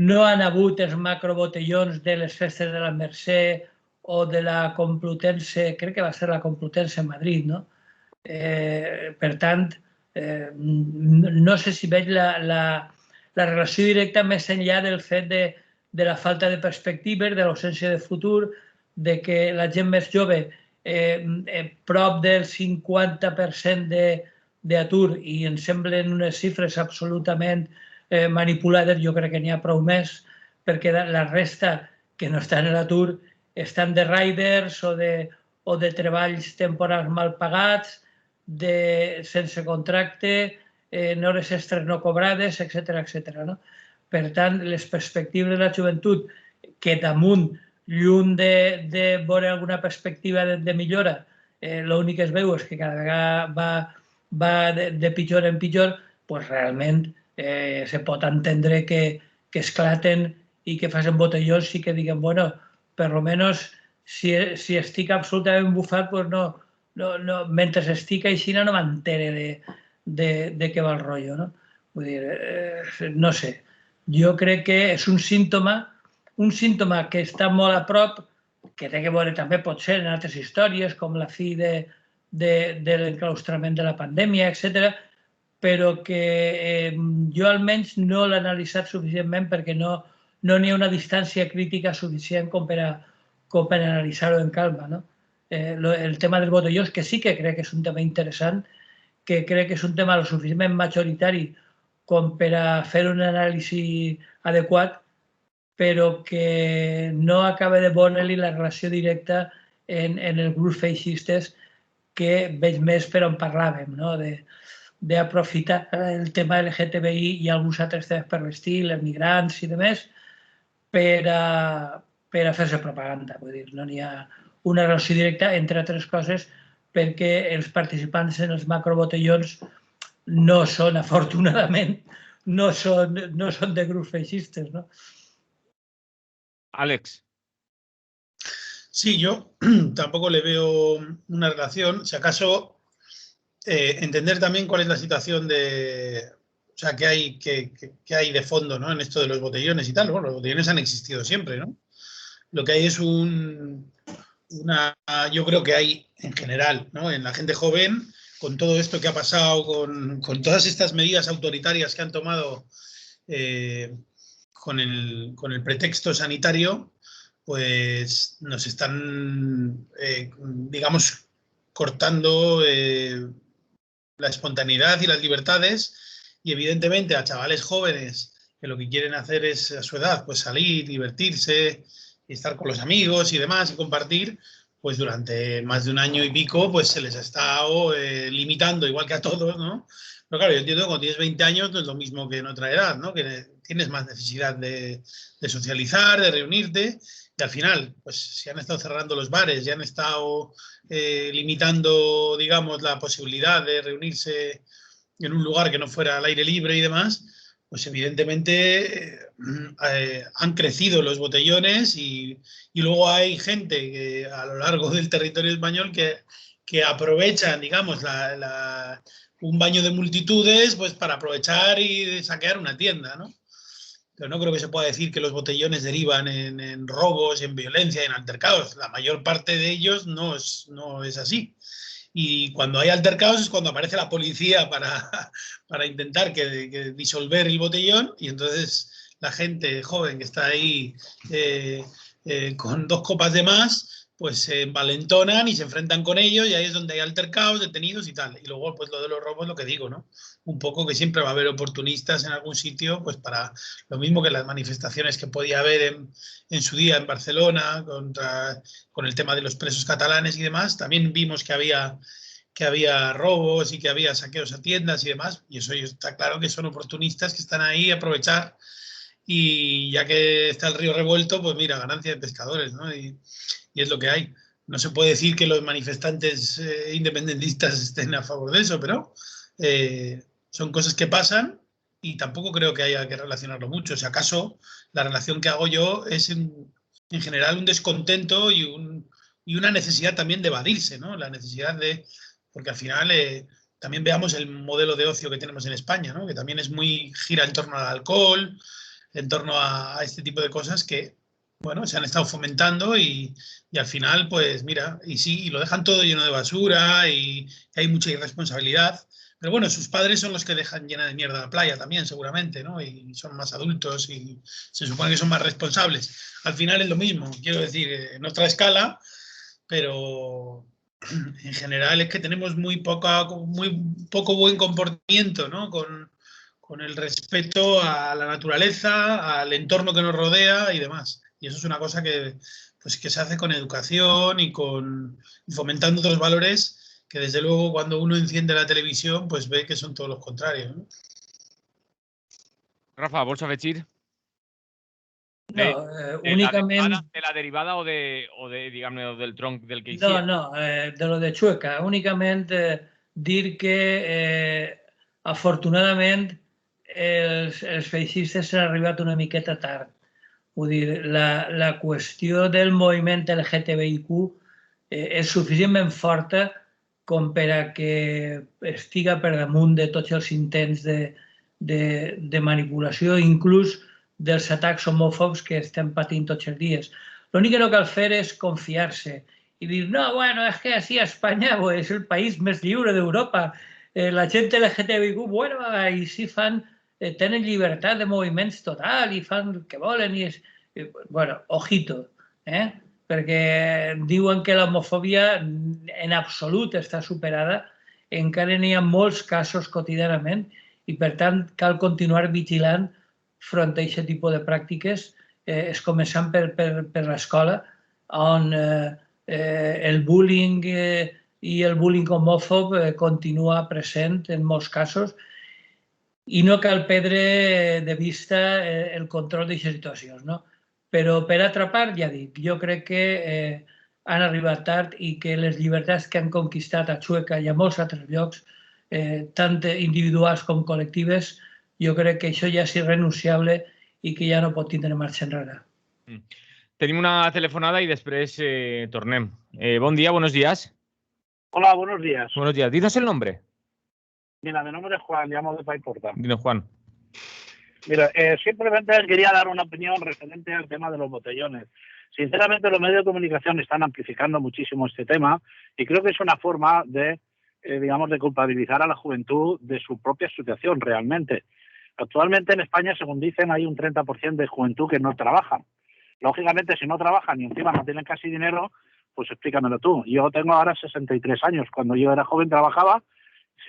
no han hagut els macrobotellons de les festes de la Mercè o de la Complutense, crec que va ser la Complutense a Madrid, no? Per tant, no sé si veig la relació directa més enllà del fet de la falta de perspectives, de l'ausència de futur, de que la gent més jove, prop del 50% d'atur, i ens semblen unes xifres absolutament manipulades, jo crec que n'hi ha prou més, perquè la resta que no estan a l'atur estan de riders o de treballs temporals mal pagats, sense contracte, en hores extres no cobrades, etc. No? Per tant, les perspectives de la joventut, que damunt, lluny de veure alguna perspectiva de millora, l'únic que es veu és que cada vegada va de pitjor en pitjor, doncs realment se pot entendre que esclaten i que facin botellons i que diguen, bueno, per almenys si estic absolutament bufat, doncs no, mentre estic així no m'entere de què va el rotllo. No? Vull dir, no sé, jo crec que és un símptoma que està molt a prop, que té a veure també potser en altres històries, com la fi de l'enclaustrament de la pandèmia, etc., però que jo almenys no l'he analitzat suficientment perquè no n'hi ha una distància crítica suficient com per analitzar-ho en calma. No? El tema dels botellons, que sí que crec que és un tema interessant, que crec que és un tema lo suficientment majoritari com per a fer un anàlisi adequat, però que no acaba de veure-li la relació directa en els grups feixistes que veig més per on parlàvem, no? D'aprofitar el tema LGTBI i alguns altres temes per l'estil, els migrants i demés, per a fer-se propaganda. Vull dir, no n'hi ha una relació directa, entre altres coses, perquè els participants en els macrobotellons no són, afortunadament, no són de grups feixistes, no? Alex. Sí, yo tampoco le veo una relación. Si acaso, entender también cuál es la situación o sea, que hay de fondo, ¿no? En esto de los botellones y tal. Bueno, los botellones han existido siempre, ¿no? Lo que hay es yo creo que hay en general, ¿no? En la gente joven, con todo esto que ha pasado, con todas estas medidas autoritarias que han tomado con el pretexto sanitario, pues nos están, digamos, cortando la espontaneidad y las libertades, y evidentemente a chavales jóvenes que lo que quieren hacer es a su edad pues salir, divertirse y estar con los amigos y demás y compartir, pues durante más de un año y pico pues se les ha estado limitando, igual que a todos, ¿no? Pero claro, yo entiendo que cuando tienes 20 años no es lo mismo que en otra edad, ¿no? Que tienes más necesidad de socializar, de reunirte. Y al final, pues si han estado cerrando los bares, ya han estado limitando, digamos, la posibilidad de reunirse en un lugar que no fuera al aire libre y demás, pues evidentemente han crecido los botellones y luego hay gente que a lo largo del territorio español que aprovechan, digamos, un baño de multitudes pues para aprovechar y saquear una tienda, ¿no? Pero no creo que se pueda decir que los botellones derivan en robos, en violencia, en altercados. La mayor parte de ellos no es así. Y cuando hay altercados es cuando aparece la policía para intentar que disolver el botellón, y entonces la gente joven que está ahí con 2 copas de más, pues se envalentonan y se enfrentan con ellos y ahí es donde hay altercados, detenidos y tal. Y luego, pues lo de los robos, lo que digo, ¿no? Un poco que siempre va a haber oportunistas en algún sitio, pues para lo mismo que las manifestaciones que podía haber en su día en Barcelona con el tema de los presos catalanes y demás, también vimos que había robos y que había saqueos a tiendas y demás, y eso está claro que son oportunistas que están ahí a aprovechar, y ya que está el río revuelto, pues mira, ganancia de pescadores, ¿no? Y es lo que hay. No se puede decir que los manifestantes independentistas estén a favor de eso, pero son cosas que pasan y tampoco creo que haya que relacionarlo mucho. Si acaso la relación que hago yo es en general un descontento y una necesidad también de evadirse, ¿no? La necesidad de... Porque al final también veamos el modelo de ocio que tenemos en España, ¿no? Que también gira en torno al alcohol, en torno a este tipo de cosas que, bueno, se han estado fomentando y al final, pues mira, y lo dejan todo lleno de basura y hay mucha irresponsabilidad. Pero bueno, sus padres son los que dejan llena de mierda la playa también, seguramente, ¿no? Y son más adultos y se supone que son más responsables. Al final es lo mismo, quiero decir, en otra escala, pero en general es que tenemos muy poco buen comportamiento, ¿no? Con el respeto a la naturaleza, al entorno que nos rodea y demás. Y eso es una cosa que se hace con educación y fomentando otros valores que desde luego cuando uno enciende la televisión pues ve que son todos los contrarios, ¿no? Rafa, vols afegir? No, únicament... De la derivada o diguem-ne, del tronc del que hi No, de lo de Chueca. Únicament dir que afortunadament els feixistes s'han arribat una miqueta tard. Vull dir, la qüestió del moviment LGTBIQ és suficientment forta com per a que estiga per damunt de tots els intents de manipulació, inclús dels atacs homòfobs que estem patint tots els dies. L'únic que no cal fer és confiar-se y decir, no, bueno, es que así España pues, es el país más libre de Europa. La gent LGTBIQ, bueno, i sí tenen llibertat de moviments total i fan el que volen. Bueno, ojito, perquè diuen que l'homofòbia en absolut està superada, encara n'hi ha molts casos quotidianament i, per tant, cal continuar vigilant front a aquest tipus de pràctiques, començant per l'escola, on el bullying i el bullying homòfob continua present en molts casos i no cal perdre de vista el control d'aquestes situacions. Però per altra part, ja dic, jo crec que han arribat tard i que les llibertats que han conquistat a Chueca i a molts altres llocs, tant individuals com col·lectives, jo crec que això ja és irrenunciable i que ja no pot tindre marxa enrere. Tenim una telefonada y después tornem. Buen día, buenos días. Hola, buenos días. Buenos días. Dinos el nombre. Mira, mi nombre es Juan, llamo de Paiporta. Dinos, Juan. Mira, simplemente quería dar una opinión referente al tema de los botellones. Sinceramente, los medios de comunicación están amplificando muchísimo este tema y creo que es una forma de, digamos, de culpabilizar a la juventud de su propia situación realmente. Actualmente en España, según dicen, hay un 30% de juventud que no trabaja. Lógicamente, si no trabajan y encima no tienen casi dinero, pues explícamelo tú. Yo tengo ahora 63 años. Cuando yo era joven trabajaba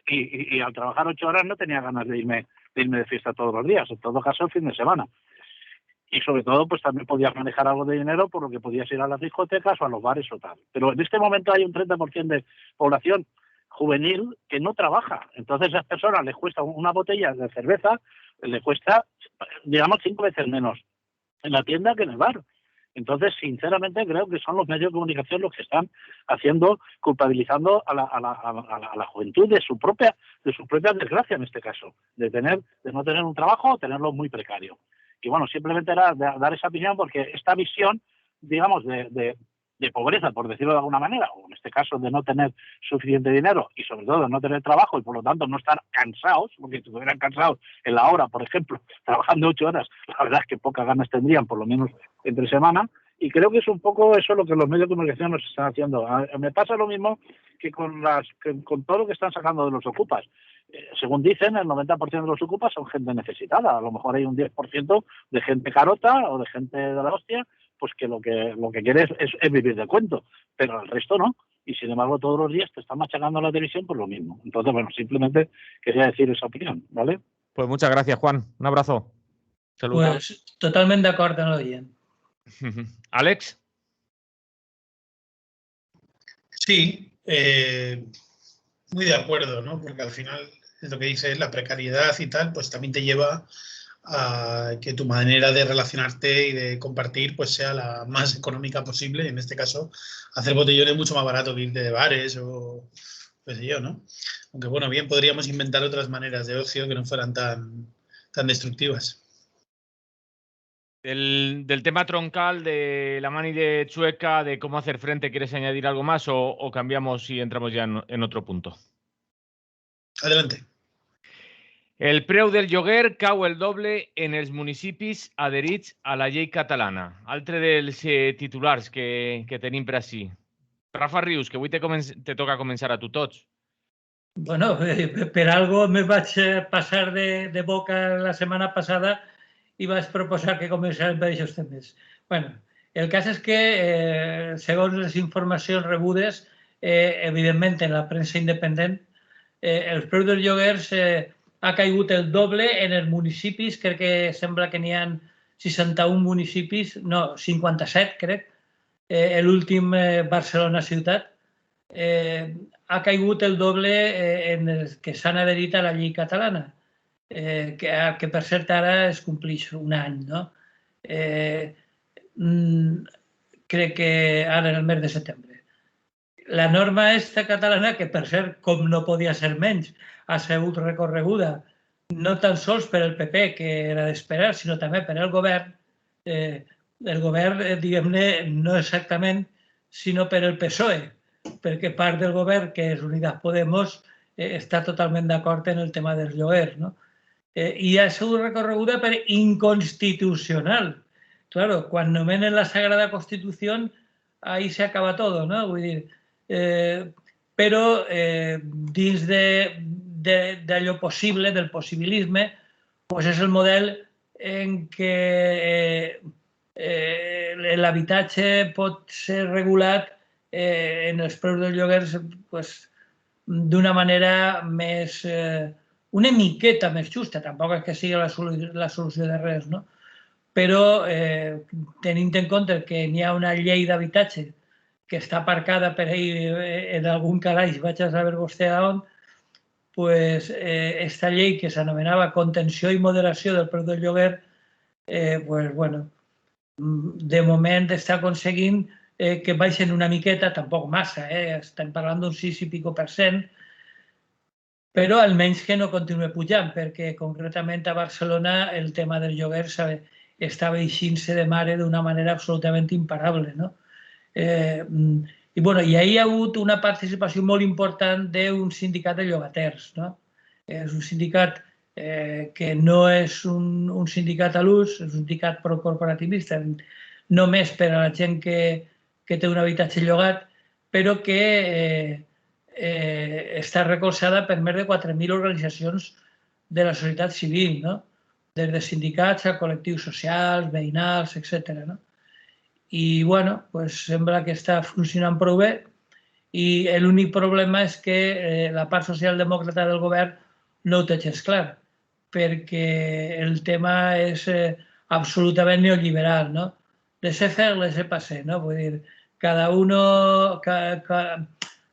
y al trabajar 8 horas no tenía ganas de irme de fiesta todos los días, en todo caso el fin de semana. Y sobre todo, pues también podías manejar algo de dinero por lo que podías ir a las discotecas o a los bares o tal. Pero en este momento hay un 30% de población juvenil que no trabaja. Entonces a esas personas les cuesta una botella de cerveza, les cuesta, digamos, 5 veces menos en la tienda que en el bar. Entonces, sinceramente, creo que son los medios de comunicación los que están haciendo, culpabilizando a la juventud de su propia desgracia en este caso, de no tener un trabajo o tenerlo muy precario. Y bueno, simplemente era dar esa opinión porque esta visión, digamos, de pobreza, por decirlo de alguna manera, o en este caso de no tener suficiente dinero y sobre todo de no tener trabajo y por lo tanto no estar cansados, porque si estuvieran cansados en la hora, por ejemplo, trabajando 8 horas, la verdad es que pocas ganas tendrían, por lo menos entre semana, y creo que es un poco eso lo que los medios de comunicación nos están haciendo. Me pasa lo mismo que con todo lo que están sacando de los ocupas. Según dicen, el 90% de los ocupas son gente necesitada. A lo mejor hay un 10% de gente carota o de gente de la hostia, pues que lo que quiere es vivir de cuento, pero el resto no. Y sin embargo todos los días te están machacando la televisión por lo mismo. Entonces, bueno, simplemente quería decir esa opinión, ¿vale? Pues muchas gracias, Juan. Un abrazo. Saludos. Pues totalment d'acord amb l'oient. Alex. Sí, muy de acuerdo, ¿no? Porque al final es lo que dices, la precariedad y tal, pues también te lleva a que tu manera de relacionarte y de compartir pues sea la más económica posible. En este caso, hacer botellón es mucho más barato que irte de bares o qué sé yo, ¿no? Aunque bueno, bien podríamos inventar otras maneras de ocio que no fueran tan destructivas. Del tema troncal, de la mani de Chueca, de cómo hacer frente, ¿quieres añadir algo más o cambiamos y entramos ya en otro punto? Adelante. El preu del lloguer cau el doble en els municipis adherits a la llei catalana. Altre dels titulars que tenim per ací. Rafa Rius, que avui te toca començar a tu tots. Bueno, per algo me vaig passar de boca la setmana passada i vaig proposar que començarem per aquests temes. Bueno, el cas és que, segons les informacions rebudes, evidentment en la premsa independent, els preus dels lloguers ha caigut el doble en els municipis, crec que sembla que n'hi ha 61 municipis, no, 57 crec, l'últim Barcelona ciutat, ha caigut el doble en els que s'han adherit a la llei catalana, que per cert ara es complix un any, no? Crec que ara en el mes de setembre. La norma esta catalana, que per cert, com no podia ser menys, ha sigut recorreguda no tan sols per el PP, que era d'esperar, sinó també per el govern. El govern, diguem-ne, no exactament, sinó per el PSOE, perquè part del govern, que és Unidas Podemos, està totalment d'acord en el tema dels lloguers, no? I ha sigut recorreguda per inconstitucional. Claro, quan nomenen la Sagrada Constitució, ahí se acaba todo, no? Vull dir, però dins d'allò possible, del possibilisme, és el model en què l'habitatge pot ser regulat en els preus dels lloguers d'una manera més, una miqueta més justa, tampoc és que sigui la solució de res, no? Però tenint en compte que n'hi ha una llei d'habitatge que està aparcada per ahí en algun calaix, vaig a saber vostè on, pues esta llei que s'anomenava Contenció i Moderació del preu del lloguer, pues bueno, de moment està aconseguint que baixen una miqueta, tampoc massa, estem parlant d'un 6 i pico %, però almenys que no continue pujant, perquè concretament a Barcelona el tema del lloguer estava eixint-se de mare d'una manera absolutament imparable, no? I ahir hi ha hagut una participació molt important d'un sindicat de llogaters, no? És un sindicat que no és un sindicat a l'ús, és un sindicat procorporativista, només per a la gent que té un habitatge llogat, però que està recolzada per més de 4.000 organitzacions de la societat civil, no? Des de sindicats a col·lectius socials, veïnals, etc. I, bueno, sembla que està funcionant prou bé i l'únic problema és que la part socialdemòcrata del govern no ho té gens clar, perquè el tema és absolutament neoliberal, no? Laissez-faire, laissez-passer, no? Vull dir, cada uno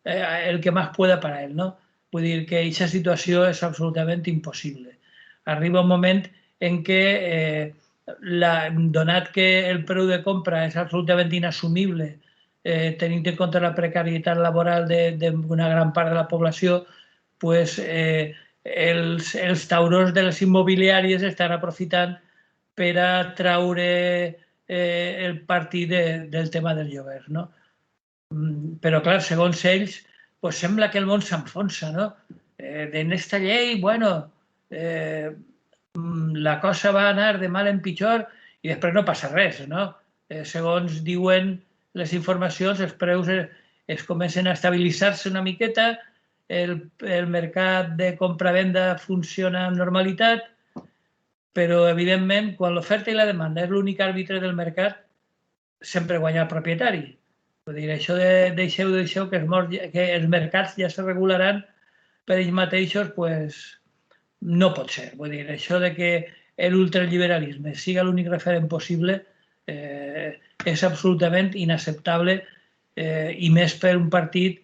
el que más pueda para él, no? Vull dir que aquesta situació és absolutament impossible. Arriba un moment en què, donat que el preu de compra és absolutament inassumible, tenint en compte la precarietat laboral d'una gran part de la població, els taurons de les immobiliàries estan aprofitant per a traure el partit del tema del lloguer, no? Però, clar, segons ells, sembla que el món s'enfonsa, no? En esta llei, bueno, la cosa va anar de mal en pitjor i després no passa res, no? Segons diuen les informacions, els preus es comencen a estabilitzar-se una miqueta, el mercat de compra-venda funciona amb normalitat, però, evidentment, quan l'oferta i la demanda és l'únic àrbitre del mercat, sempre guanya el propietari. Vull dir, això deixeu que els mercats ja se regularan per ells mateixos, pues, no pot ser. Vull dir, això de que l'ultraliberalisme siga l'únic referent possible és absolutament inacceptable i més per un partit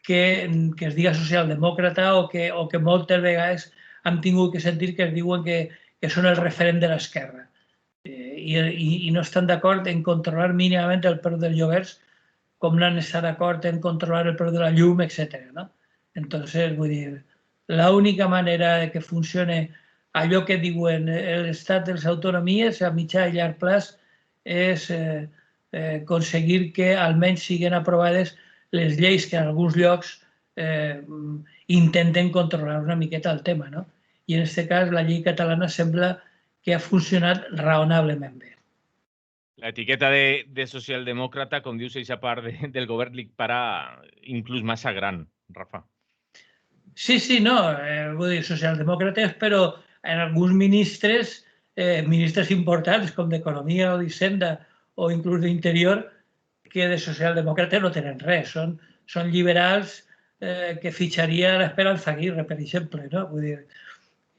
que es diga socialdemòcrata o que moltes vegades hem tingut que sentir que es diuen que són el referent de l'esquerra i no estan d'acord en controlar mínimament el preu dels lloguers com no han estat d'acord en controlar el preu de la llum, etc. ¿no? Entonces, vull dir, l'única manera de que funcione allò que diuen l'estat de les autonomies a mitjà i llarg plaç és aconseguir que almenys siguin aprovades les lleis que en alguns llocs intenten controlar una miqueta el tema. No? I en aquest cas la llei catalana sembla que ha funcionat raonablement bé. La etiqueta de socialdemòcrata, com dius, eixa part del govern li para inclús massa gran, Rafa. Sí, no, vull dir, socialdemòcrates, però en alguns ministres importants, com d'Economia o d'Hisenda o inclús d'Interior, que de socialdemòcrates no tenen res. Són liberals que fitxaria l'Esperanza Aguirre, per exemple. No? Vull dir,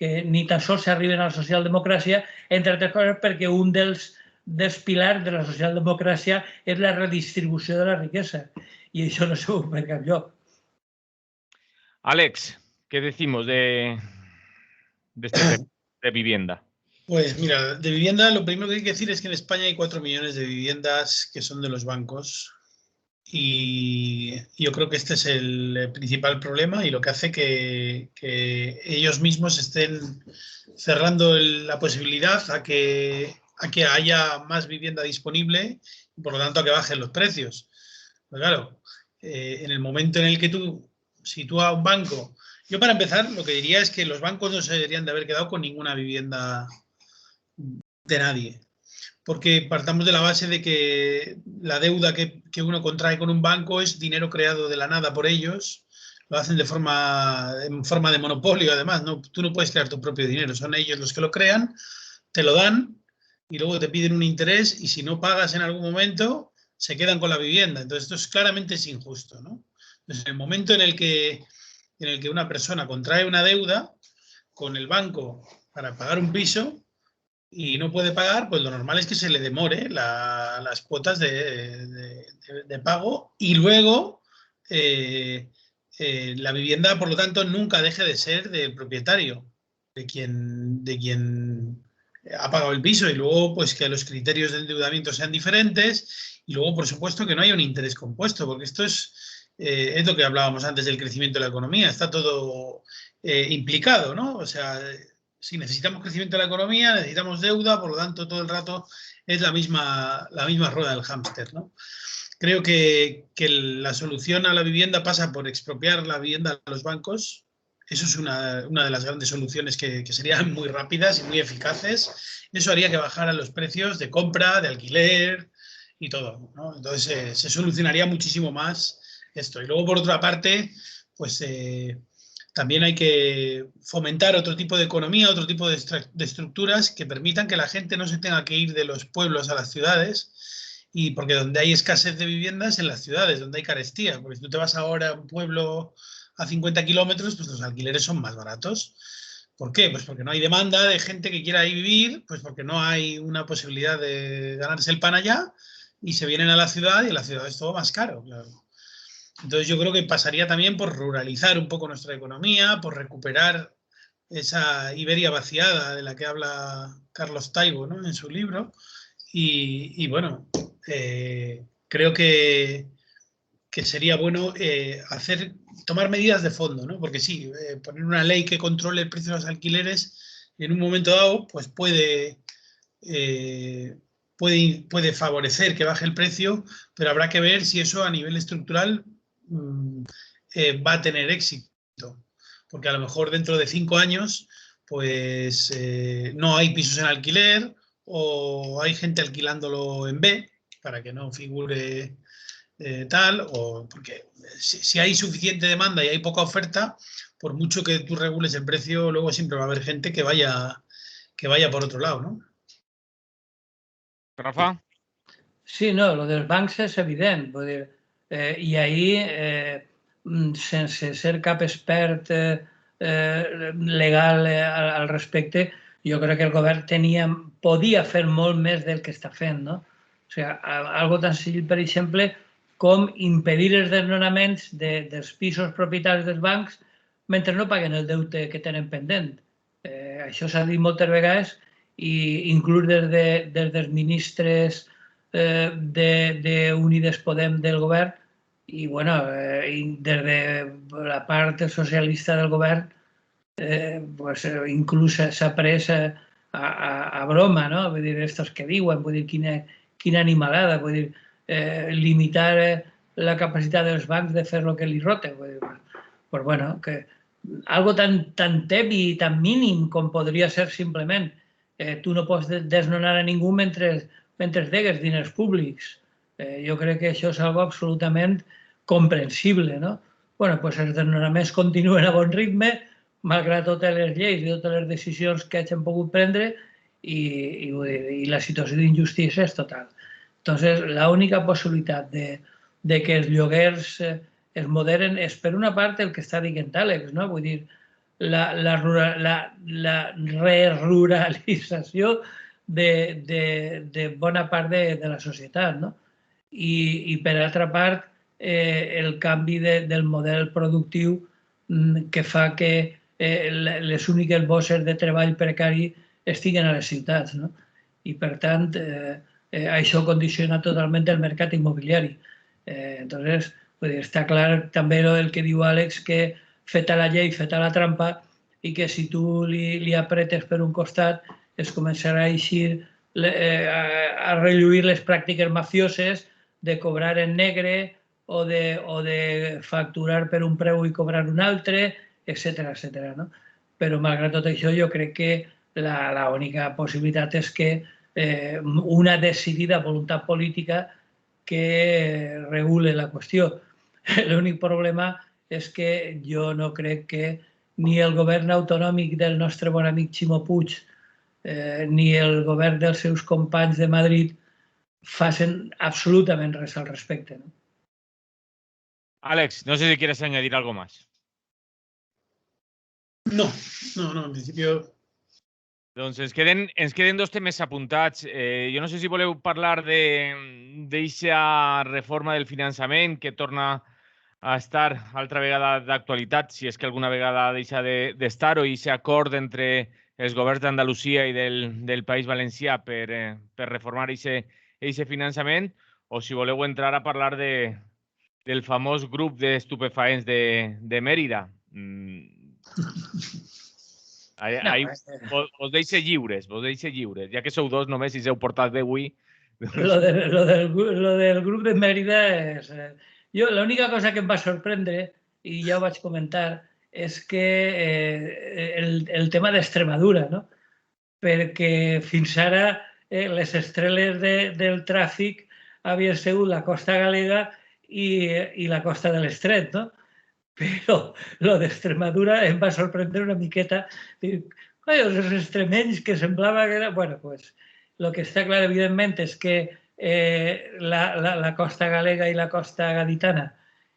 que ni tan sols s'arriben a la socialdemocràcia, entre altres coses perquè un dels pilars de la socialdemocràcia és la redistribució de la riquesa. I això no se veu per cap lloc. Alex, ¿qué decimos de vivienda? Pues mira, de vivienda lo primero que hay que decir es que en España hay 4 millones de viviendas que son de los bancos y yo creo que este es el principal problema y lo que hace que ellos mismos estén cerrando la posibilidad a que haya más vivienda disponible y por lo tanto a que bajen los precios. Pues claro, en el momento en el que tú sitúas un banco, yo para empezar lo que diría es que los bancos no se deberían de haber quedado con ninguna vivienda de nadie, porque partamos de la base de que la deuda que uno contrae con un banco es dinero creado de la nada por ellos, lo hacen en forma de monopolio además, ¿no? Tú no puedes crear tu propio dinero, son ellos los que lo crean, te lo dan y luego te piden un interés y si no pagas en algún momento se quedan con la vivienda, entonces esto claramente es injusto, ¿no? Entonces, en el momento en el que una persona contrae una deuda con el banco para pagar un piso y no puede pagar, pues lo normal es que se le demore las cuotas de pago y luego la vivienda, por lo tanto, nunca deje de ser del propietario, de quien ha pagado el piso y luego pues que los criterios de endeudamiento sean diferentes y luego, por supuesto, que no haya un interés compuesto, porque esto es lo que hablábamos antes del crecimiento de la economía, está todo implicado, ¿no? O sea, si necesitamos crecimiento de la economía, necesitamos deuda, por lo tanto, todo el rato es la misma rueda del hámster, ¿no? Creo que la solución a la vivienda pasa por expropiar la vivienda a los bancos. Eso es una de las grandes soluciones que serían muy rápidas y muy eficaces. Eso haría que bajaran los precios de compra, de alquiler y todo, ¿no? Entonces se solucionaría muchísimo más esto. Y luego, por otra parte, pues también hay que fomentar otro tipo de economía, otro tipo de estructuras que permitan que la gente no se tenga que ir de los pueblos a las ciudades, y porque donde hay escasez de viviendas en las ciudades, donde hay carestía, porque si tú te vas ahora a un pueblo a 50 kilómetros, pues los alquileres son más baratos. ¿Por qué? Pues porque no hay demanda de gente que quiera ahí vivir, pues porque no hay una posibilidad de ganarse el pan allá y se vienen a la ciudad y en la ciudad es todo más caro, claro. Entonces yo creo que pasaría también por ruralizar un poco nuestra economía, por recuperar esa Iberia vaciada de la que habla Carlos Taibo, ¿no? En su libro. Y bueno, creo que sería bueno tomar medidas de fondo, ¿no? Porque sí, poner una ley que controle el precio de los alquileres en un momento dado pues puede favorecer que baje el precio, pero habrá que ver si eso a nivel estructural va a tener éxito, porque a lo mejor dentro de 5 años pues no hay pisos en alquiler o hay gente alquilándolo en B para que no figure tal, o porque si hay suficiente demanda y hay poca oferta, por mucho que tú regules el precio, luego siempre va a haber gente que vaya por otro lado, ¿no? Rafa. Sí, no, lo dels bancs és evident. Vull dir, i ahir, sense ser cap expert legal al respecte, jo crec que el govern podia fer molt més del que està fent, no? O sigui, algo tan senzill, per exemple, com impedir els desnonaments dels pisos propietaris dels bancs mentre no paguen el deute que tenen pendent. Això s'ha dit moltes vegades i inclús des dels ministres d'Unides Podem del govern i bueno, des de la part socialista del govern inclús s'ha pres a broma, no? Vull dir, estos que diuen, vull dir, quina animalada, vull dir, limitar la capacitat dels bancs de fer el que li rota. Pues bueno, que algo tan tebi i tan mínim com podria ser simplement tu no pots desnonar a ningú mentre degues diners públics. Jo crec que això és algo absolutament comprensible, no? Bueno, doncs els desnonaments continuen a bon ritme, malgrat totes les lleis i totes les decisions que hagin pogut prendre i la situació d'injustícia és total. Entonces, l'única possibilitat de que els lloguers es moderen és, per una part, el que està dient Àlex, no? Vull dir, la reruralització de bona part de la societat, no? I per altra part, el canvi del model productiu que fa que les úniques bosses de treball precari estiguen a les ciutats, no? I, per tant, això condiciona totalment el mercat immobiliari. Entonces, està clar també el que diu Àlex, que feta la llei, feta la trampa, i que si tu li apretes per un costat es començarà a eixir a relluir les pràctiques mafioses de cobrar en negre o de facturar per un preu i cobrar un altre, etcètera. Però, malgrat tot això, jo crec que l'única possibilitat és que una decidida voluntat política que regule la qüestió. L'únic problema és que jo no crec que ni el govern autonòmic del nostre bon amic Ximo Puig ni el govern dels seus companys de Madrid facin absolutament res al respecte. Àlex, no sé si quieres añadir algo más. No, en principio... Doncs ens queden dos temes apuntats. Jo no sé si voleu parlar d'eixa reforma del finançament que torna a estar altra vegada d'actualitat, si és que alguna vegada deixa d'estar, o eixe acord entre els governs d'Andalusia i del País Valencià per reformar eixe finançament, o si voleu entrar a parlar del famós grup d'estupefaents de Mèrida. Vos deixe lliures, ja que sou dos només i s'heu portat bé avui. Lo del grup de Mèrida és... Jo, l'única cosa que em va sorprendre, i ja ho vaig comentar, és que el tema d'Extremadura, no? Perquè fins ara les estreles del tràfic havien sigut la costa galega i la costa de l'Estret, no? Però el d'Extremadura em va sorprendre una miqueta. Els extremenys que semblava que era... Bueno, doncs, el que està clar, evidentment, és que la costa galega i la costa gaditana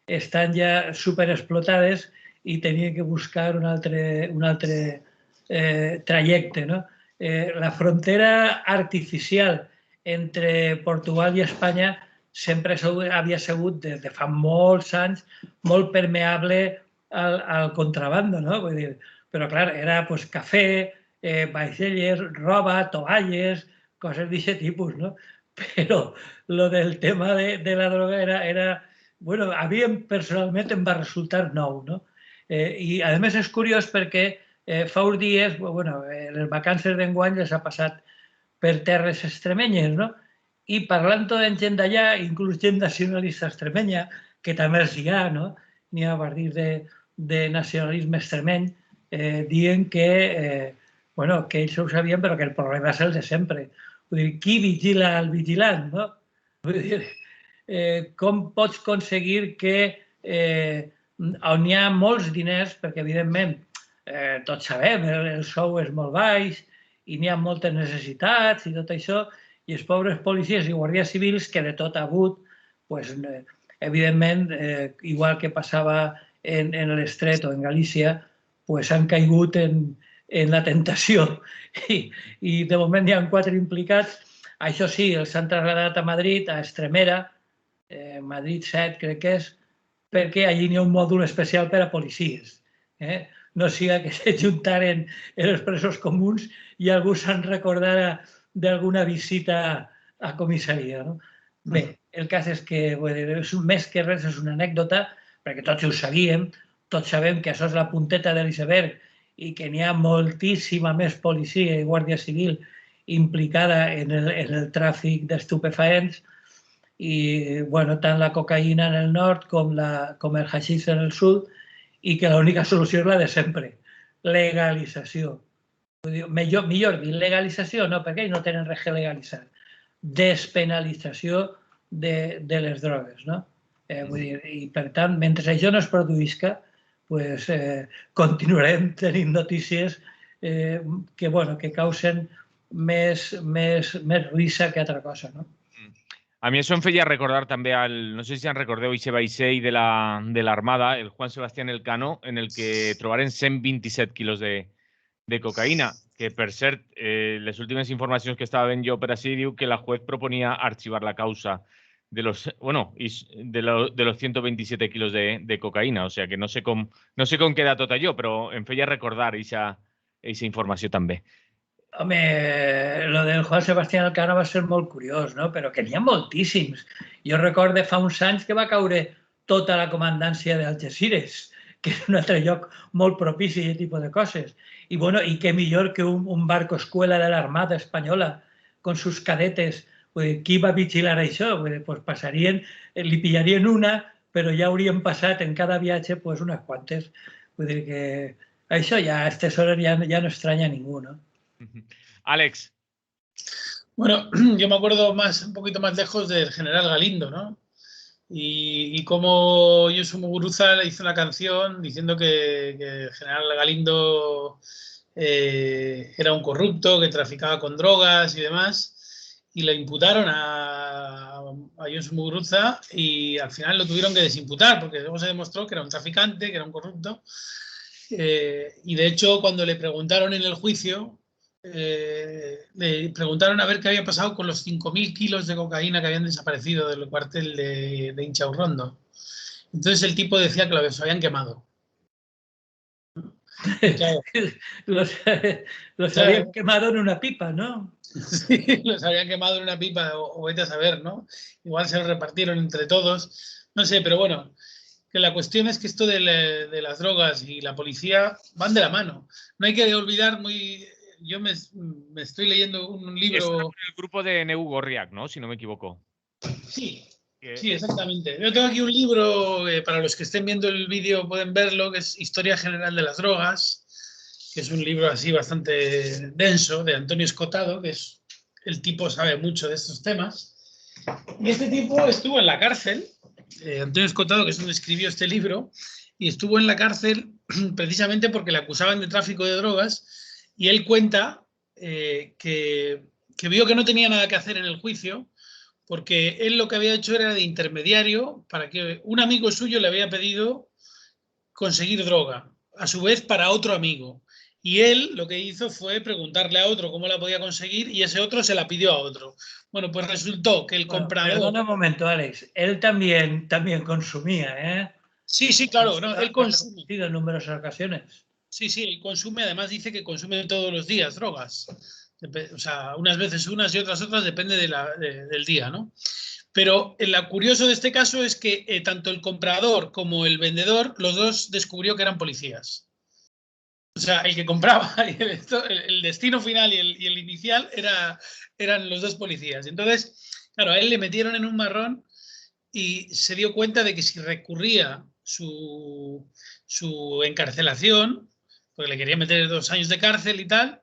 estan ja superexplotades i tenien que buscar un altre trajecte, no? La frontera artificial entre Portugal i Espanya sempre havia sigut, des de fa molts anys, molt permeable al contrabando, no? Vull dir, però, clar, era cafè, vaixelles, roba, tovalles, coses d'aquest tipus, no? Però el del tema de la droga era... Bueno, a mi personalment em va resultar nou, no? I, a més, és curiós perquè fa uns dies, bueno, les vacances d'enguany les ha passat per terres extremenyes, no? I parlant amb gent d'allà, inclús gent nacionalista extremenya, que també els hi ha, no? N'hi ha a partir de nacionalisme extremeny, dient que ells ho sabien, però que el problema és el de sempre. Vull dir, qui vigila el vigilant, no? Vull dir, com pots aconseguir que on hi ha molts diners, perquè evidentment tots sabem, el sou és molt baix i n'hi ha moltes necessitats i tot això, I els pobres policies i guàrdies civils, que de tot ha hagut, pues, evidentment, igual que passava en l'Estret o en Galícia, pues, han caigut en la tentació i de moment hi ha 4 implicats. Això sí, els han traslladat a Madrid, a Extremera, Madrid 7 crec que és, perquè allí n'hi ha un mòdul especial per a policies. No siga que se juntaren els presos comuns i algú se'n recordara d'alguna visita a comissaria. Bé, el cas és que més que res és una anècdota, perquè tots ho sabíem, tots sabem que això és la punteta de l'iceberg i que n'hi ha moltíssima més policia i guàrdia civil implicada en el tràfic d'estupefaents i tant la cocaïna en el nord com el haixix en el sud i que l'única solució és la de sempre, legalització. Millor dir legalització, no, perquè ells no tenen res que legalitzar. Despenalització de les drogues. I, per tant, mentre això no es produïsca, continuarem tenint notícies que causen més risa que altra cosa. A mi això em feia recordar també no sé si en recordeu, aquest vaixell de l'Armada, el Juan Sebastián Elcano, en el que trobaren 127 quilos de cocaïna, que per cert, les últimes informacions que estava veient jo per així diu que la juez proponia arxivar la causa de los 127 kilos de cocaïna, o sea que no sé com queda tot allò, però em feia recordar aquesta informació també. Home, lo del Juan Sebastián Elcano va ser molt curiós, no? Però que n'hi ha moltíssims. Jo recordo fa uns anys que va caure tota la comandància d'Algeciras, que és un altre lloc molt propici a aquest tipus de coses. I què millor que un barco escuela de l'Armada espanyola con sus cadetes. Qui va vigilar això? Pues passarien, li pillarien una, però ja haurien passat en cada viatge unes quantes. Vull dir que això ja a aquestes hores ja no estranya a ningú, ¿no? Alex. Bueno, yo me acuerdo un poquito más lejos del general Galindo, ¿no? Y cómo Josu Muguruza le hizo una canción diciendo que el general Galindo era un corrupto, que traficaba con drogas y demás, y le imputaron a Josu Muguruza y al final lo tuvieron que desimputar porque luego se demostró que era un traficante, que era un corrupto. Y de hecho, cuando le preguntaron en el juicio, le preguntaron a ver qué había pasado con los 5.000 kilos de cocaína que habían desaparecido del cuartel de Inchaurrondo. Entonces el tipo decía que los habían quemado. Claro. los habían quemado en una pipa, ¿no? Sí, los habían quemado en una pipa o vete a saber, ¿no? Igual se los repartieron entre todos. No sé, pero bueno, que la cuestión es que esto de las drogas y la policía van de la mano. No hay que olvidar Yo me estoy leyendo un libro... Es el grupo de Neu Gorriak, ¿no? Si no me equivoco. Sí, exactamente. Yo tengo aquí un libro, para los que estén viendo el vídeo pueden verlo, que es Historia General de las Drogas, que es un libro así bastante denso, de Antonio Escotado, que es el tipo sabe mucho de estos temas. Y este tipo estuvo en la cárcel, Antonio Escotado, que es donde escribió este libro, y estuvo en la cárcel precisamente porque le acusaban de tráfico de drogas. Y él cuenta que vio que no tenía nada que hacer en el juicio porque él lo que había hecho era de intermediario para que un amigo suyo le había pedido conseguir droga, a su vez para otro amigo. Y él lo que hizo fue preguntarle a otro cómo la podía conseguir y ese otro se la pidió a otro. Bueno, pues resultó que el comprador... Perdona un momento, Alex. Él también consumía, ¿eh? Sí, claro. No, él consume. En numerosas ocasiones. Sí, él consume, además dice que consume todos los días drogas. O sea, unas veces unas y otras, depende del día, ¿no? Pero lo curioso de este caso es que tanto el comprador como el vendedor, los dos descubrió que eran policías. O sea, el que compraba, el destino final y el inicial eran los dos policías. Entonces, claro, a él le metieron en un marrón y se dio cuenta de que si recurría su encarcelación, porque le quería meter 2 años de cárcel y tal,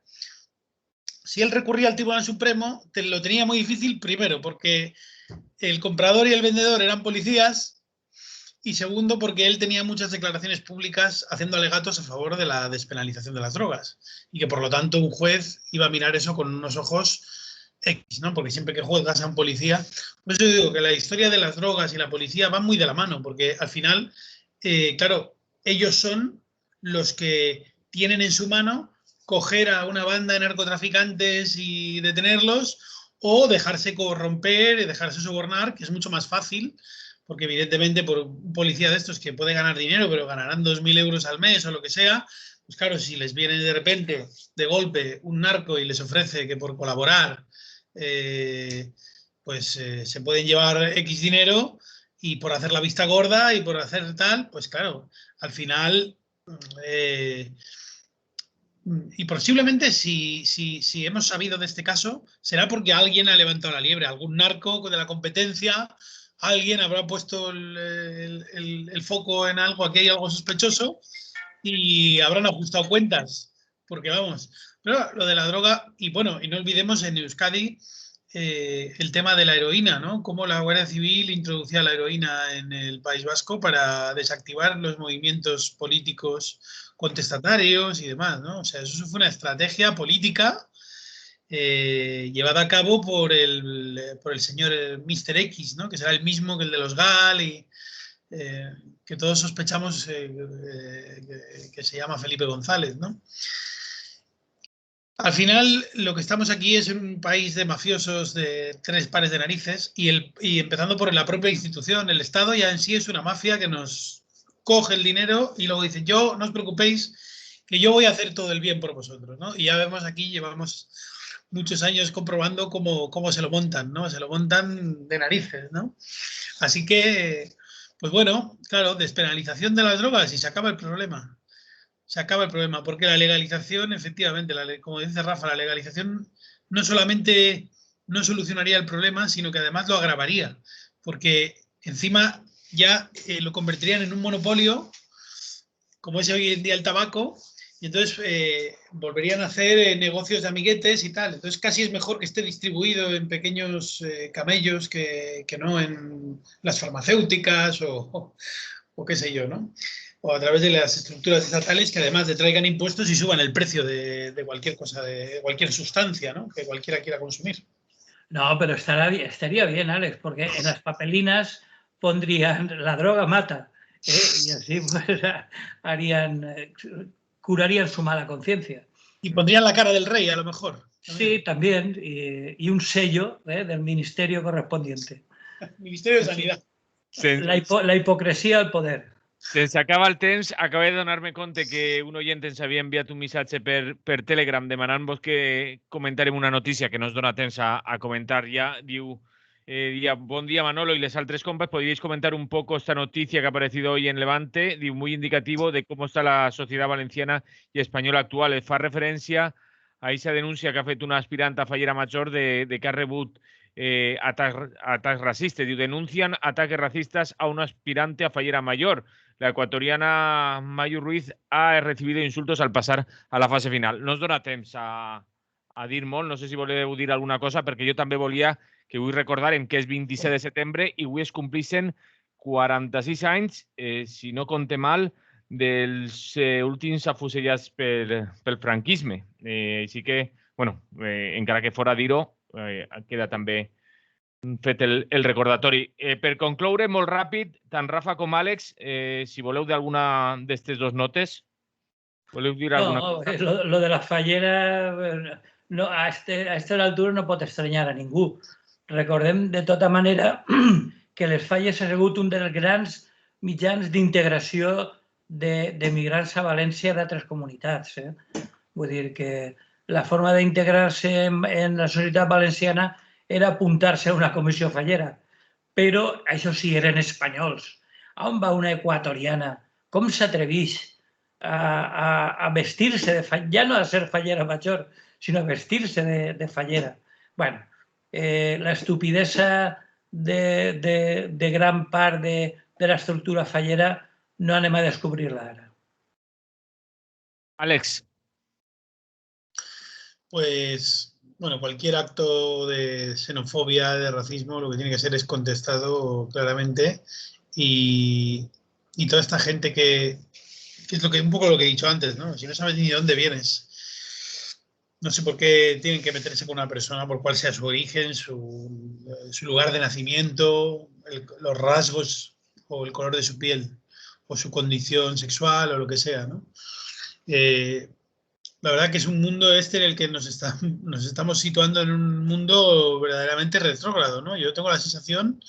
si él recurría al Tribunal Supremo, lo tenía muy difícil, primero, porque el comprador y el vendedor eran policías, y segundo, porque él tenía muchas declaraciones públicas haciendo alegatos a favor de la despenalización de las drogas, y que por lo tanto un juez iba a mirar eso con unos ojos X, ¿no? Porque siempre que juegas a un policía... Por eso digo que la historia de las drogas y la policía van muy de la mano, porque al final, claro, ellos son los que tienen en su mano coger a una banda de narcotraficantes y detenerlos, o dejarse corromper y dejarse sobornar, que es mucho más fácil, porque evidentemente por un policía de estos que puede ganar dinero, pero ganarán 2.000 euros al mes o lo que sea, pues claro, si les viene de repente, de golpe, un narco y les ofrece que por colaborar se pueden llevar X dinero, y por hacer la vista gorda y por hacer tal, pues claro, al final... y posiblemente si hemos sabido de este caso, será porque alguien ha levantado la liebre, algún narco de la competencia, alguien habrá puesto el foco en algo, aquí hay algo sospechoso, y habrán ajustado cuentas, porque vamos, pero lo de la droga, y bueno, y no olvidemos en Euskadi el tema de la heroína, ¿no? Cómo la Guardia Civil introducía la heroína en el País Vasco para desactivar los movimientos políticos contestatarios y demás, ¿no? O sea, eso fue una estrategia política llevada a cabo por el señor Mr. X, ¿no? Que será el mismo que el de los GAL y que todos sospechamos que se llama Felipe González, ¿no? Al final, lo que estamos aquí es un país de mafiosos de 3 pares de narices, y empezando por la propia institución, el Estado ya en sí es una mafia que nos coge el dinero y luego dice, yo, no os preocupéis, que yo voy a hacer todo el bien por vosotros, ¿no? Y ya vemos aquí, llevamos muchos años comprobando cómo se lo montan, ¿no? Se lo montan de narices, ¿no? Así que, pues bueno, claro, despenalización de las drogas y se acaba el problema. Se acaba el problema, porque la legalización, efectivamente, como dice Rafa, la legalización no solamente no solucionaría el problema, sino que además lo agravaría, porque encima ya lo convertirían en un monopolio, como es hoy en día el tabaco, y entonces volverían a hacer negocios de amiguetes y tal. Entonces casi es mejor que esté distribuido en pequeños camellos que no en las farmacéuticas o qué sé yo, ¿no? O a través de las estructuras estatales que además le traigan impuestos y suban el precio de cualquier cosa, de cualquier sustancia, ¿no? Que cualquiera quiera consumir. No, pero estaría bien, Alex, porque en las papelinas pondrían la droga mata, y así pues curarían su mala conciencia. Y pondrían la cara del rey, a lo mejor. Sí, también, y un sello del ministerio correspondiente. Ministerio de Sanidad. La hipocresía al poder. Se'ns acaba el temps. Acabé de donar-me compte que un oient ens havia enviat un missatge per Telegram demanant-vos que comentarem una notícia que no es dona temps a comentar ja. Diu, bon día Manolo y les altres compas, ¿podríais comentar un poco esta noticia que ha aparecido hoy en Levante? Diu, muy indicativo de cómo está la sociedad valenciana y española actual. Fa referència a aquesta denúncia que ha fet una aspirant a fallera major de que ha rebut ataques racistas. Diu, denuncian ataques racistas a una aspirante a fallera mayor. La ecuatoriana Mayu Ruiz ha recibido insultos al pasar a la fase final. No es dona temps a dir molt, no sé si voleu dir alguna cosa, perquè jo també volia que vull recordar que és 27 de setembre i avui es complixen 46 anys, si no compte mal, dels últims afusellats pel franquisme. Així que, bueno, encara que fora dir-ho, queda també fet el recordatori. Per concloure, molt ràpid, tant Rafa com Àlex, si voleu d'alguna d'aquestes dues notes, voleu dir alguna cosa? Lo de la fallera, no, a esta altura no pot estranyar a ningú. Recordem, de tota manera, que les falles ha sigut un dels grans mitjans d'integració de migrants a València d'altres comunitats. Vull dir que la forma d'integrar-se en la societat valenciana era apuntar-se a una comissió fallera. Però, això sí, eren espanyols. On va una equatoriana? Com s'atreveix a vestir-se de fallera? Ja no a ser fallera major, sinó a vestir-se de fallera. Bueno, la estupidesa de gran part de l'estructura fallera no anem a descobrir-la ara. Àlex. Pues, bueno, cualquier acto de xenofobia, de racismo, lo que tiene que ser es contestado claramente, y toda esta gente que es un poco lo que he dicho antes, ¿no? Si no sabes ni de dónde vienes, No sé por qué tienen que meterse con una persona, por cuál sea su origen, su lugar de nacimiento, los rasgos o el color de su piel o su condición sexual o lo que sea, ¿no? La verdad que es un mundo en el que nos estamos situando en un mundo verdaderamente retrógrado, ¿no? Yo tengo la sensación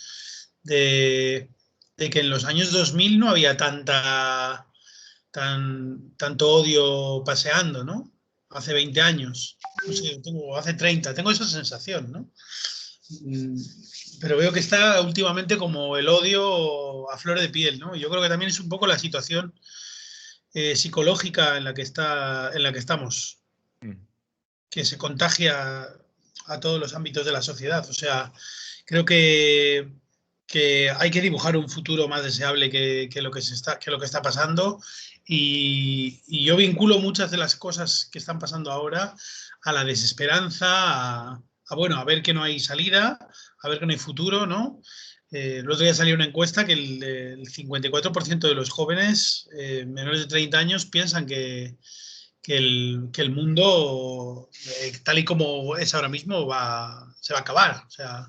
de que en los años 2000 no había tanto odio paseando, ¿no? Hace 20 años, no sé, hace 30, tengo esa sensación, ¿no? Pero veo que está últimamente como el odio a flor de piel, ¿no? Yo creo que también es un poco la situación psicológica en la que estamos, que se contagia a todos los ámbitos de la sociedad. O sea, creo que hay que dibujar un futuro más deseable que lo que está pasando. Y yo vinculo muchas de las cosas que están pasando ahora a la desesperanza, a ver que no hay salida, a ver que no hay futuro, ¿no? El otro día salió una encuesta que el 54% de los jóvenes menores de 30 años piensan que el mundo, tal y como es ahora mismo, se va a acabar. O sea,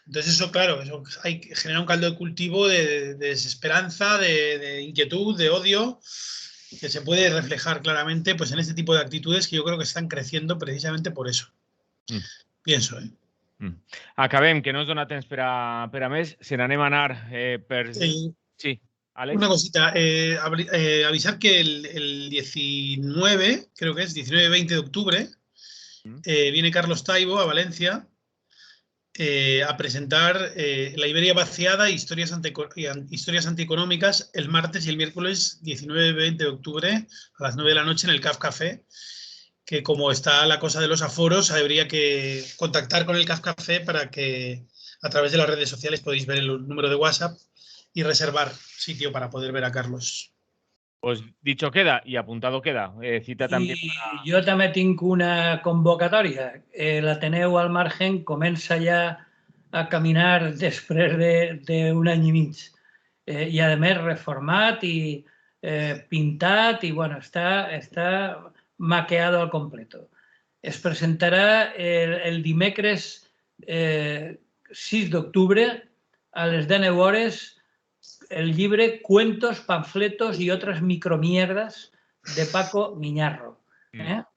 entonces eso, claro, genera un caldo de cultivo de desesperanza, de inquietud, de odio, que se puede reflejar claramente pues, en este tipo de actitudes que yo creo que están creciendo precisamente por eso. Pienso, ¿eh? Acabem, que no ens dona temps per a més. Se n'anem a anar per... Sí, Àlex. Una cosita, avisar que el 19, creo que es 19-20 de octubre, viene Carlos Taibo a Valencia a presentar La Iberia vaciada, historias antieconómicas, el martes y el miércoles 19-20 de octubre a las 9 de la noche en el CAF Café, que como está la cosa de los aforos, habría que contactar con el CAF Café para que a través de las redes sociales podéis ver el número de WhatsApp y reservar sitio para poder ver a Carlos. Pues dicho queda y apuntado queda. Cita también para... Jo també tinc una convocatòria. L'Ateneu al Margen comença ja a caminar després d'un any i mig. I a més reformat i pintat i bueno, està maqueado al completo. Es presentarà el dimecres 6 d'octubre a les 19 hores el llibre Cuentos, panfletos y otras micromierdas de Paco Miñarro.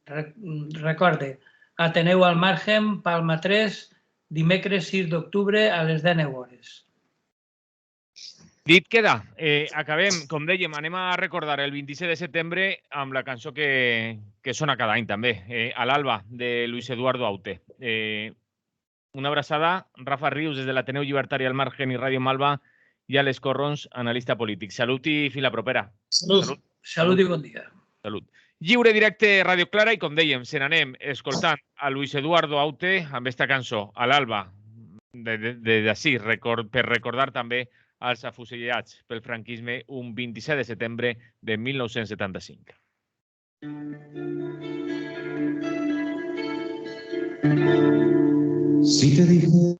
Recorde, Ateneu al Margen, Palma 3, dimecres 6 d'octubre a les 19 hores. Dit queda. Acabem, com dèiem, anem a recordar el 26 de setembre amb la cançó que sona cada any també, a l'alba, de Luis Eduardo Aute. Una abraçada, Rafa Rius, des de l'Ateneu Llibertari al Margen i Ràdio Malva, i Àlex Corrons, analista polític. Salut i fins la propera. Salut i bon dia. Salut. Lliure directe Ràdio Clara i, com dèiem, se n'anem escoltant a Luis Eduardo Aute amb esta cançó, a l'alba, d'ací, per recordar també als afusellats pel franquisme un 27 de setembre de 1975. Si te dije